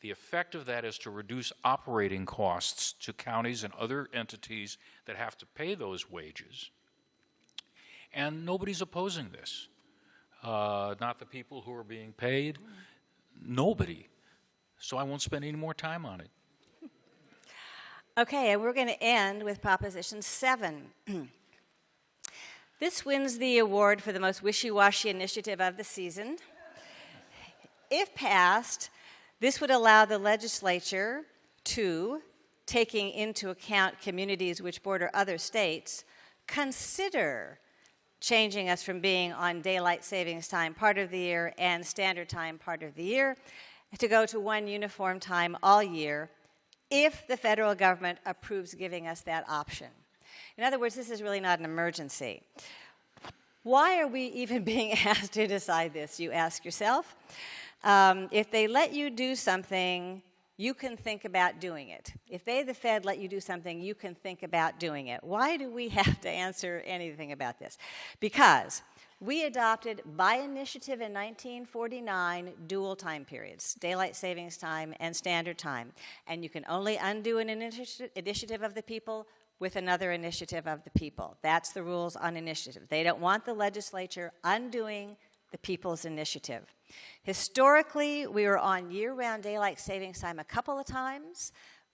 The effect of that is to reduce operating costs to counties and other entities that have to pay those wages. And nobody's opposing this. Not the people who are being paid. Nobody. So I won't spend any more time on it. Okay, and we're going to end with Proposition 7. This wins the award for the most wishy-washy initiative of the season. If passed, this would allow the legislature to, taking into account communities which border other states, consider changing us from being on daylight savings time part of the year and standard time part of the year to go to one uniform time all year if the federal government approves giving us that option. In other words, this is really not an emergency. Why are we even being asked to decide this, you ask yourself? If they let you do something, you can think about doing it. If they, the Fed, let you do something, you can think about doing it. Why do we have to answer anything about this? Because we adopted by initiative in 1949 dual time periods, daylight savings time and standard time. And you can only undo an initiative of the people with another initiative of the people. That's the rules on initiative. They don't want the legislature undoing the people's initiative. Historically, we were on year-round daylight savings time a couple of times.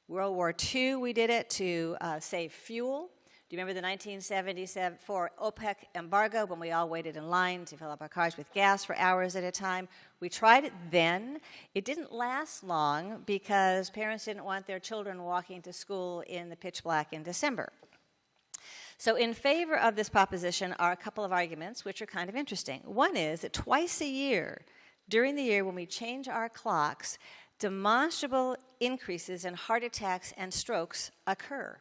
World War II, we did it to save fuel. Do you remember the 1974 OPEC embargo when we all waited in line to fill up our cars with gas for hours at a time? We tried it then. It didn't last long because parents didn't want their children walking to school in the pitch black in December. So in favor of this proposition are a couple of arguments which are kind of interesting. One is that twice a year, during the year when we change our clocks, demonstrable increases in heart attacks and strokes occur.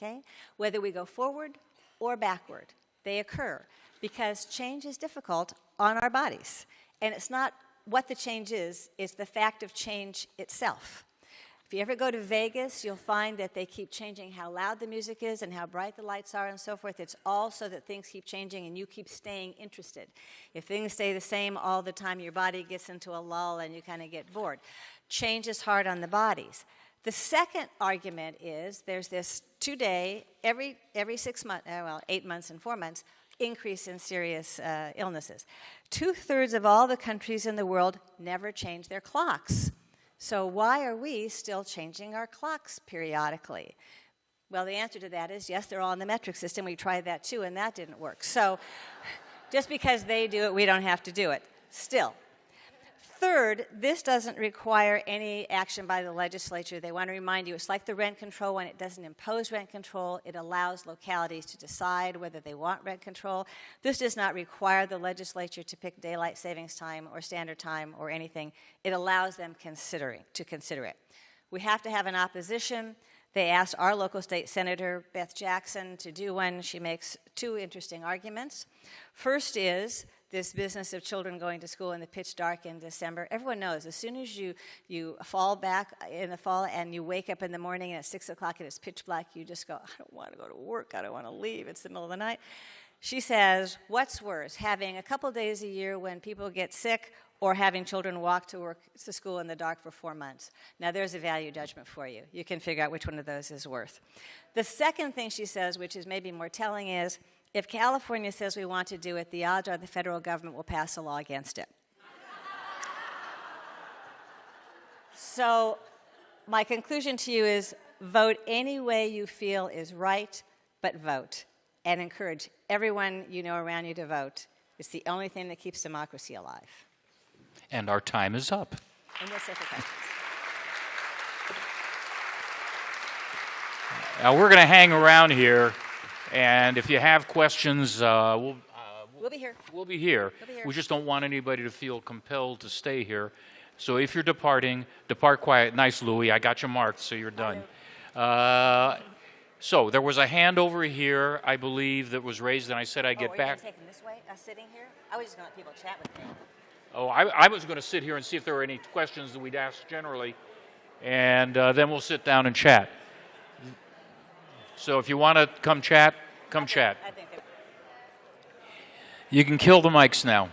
Okay? Whether we go forward or backward, they occur because change is difficult on our bodies. And it's not what the change is, it's the fact of change itself. If you ever go to Vegas, you'll find that they keep changing how loud the music is and how bright the lights are and so forth. It's all so that things keep changing and you keep staying interested. If things stay the same all the time, your body gets into a lull and you kind of get bored. Change is hard on the bodies. The second argument is there's this 2-day, every 6 months, 8 months and 4 months, increase in serious illnesses. 2/3 of all the countries in the world never change their clocks. So why are we still changing our clocks periodically? Well, the answer to that is, yes, they're all in the metric system. We tried that too, and that didn't work. So just because they do it, we don't have to do it. Still. Third, this doesn't require any action by the legislature. They want to remind you, it's like the rent control one. It doesn't impose rent control. It allows localities to decide whether they want rent control. This does not require the legislature to pick daylight savings time or standard time or anything. It allows them to consider it. We have to have an opposition. They asked our local state senator, Beth Jackson, to do one. She makes two interesting arguments. First is this business of children going to school in the pitch dark in December. Everyone knows as soon as you fall back in the fall and you wake up in the morning and it's 6 o'clock and it's pitch black, you just go, I don't want to go to work, I don't want to leave, it's the middle of the night. She says, what's worse, having a couple days a year when people get sick or having children walk to school in the dark for 4 months? Now there's a value judgment for you. You can figure out which one of those is worth. The second thing she says, which is maybe more telling, is if California says we want to do it, the odds are the federal government will pass a law against it. So my conclusion to you is vote any way you feel is right, but vote. And encourage everyone you know around you to vote. It's the only thing that keeps democracy alive. And our time is up. And we'll say for questions. Now we're going to hang around here, and if you have questions, we'll be here. We'll be here. We just don't want anybody to feel compelled to stay here. So if you're departing, depart quiet. Nice, Louie. I got you marked, so you're done. So there was a hand over here, I believe, that was raised, and I said I'd get back. Are you taking this way, sitting here? I was just going to let people chat with me. Oh, I was going to sit here and see if there were any questions that we'd ask generally, and then we'll sit down and chat. So if you want to come chat, come chat. I think you can kill the mics now.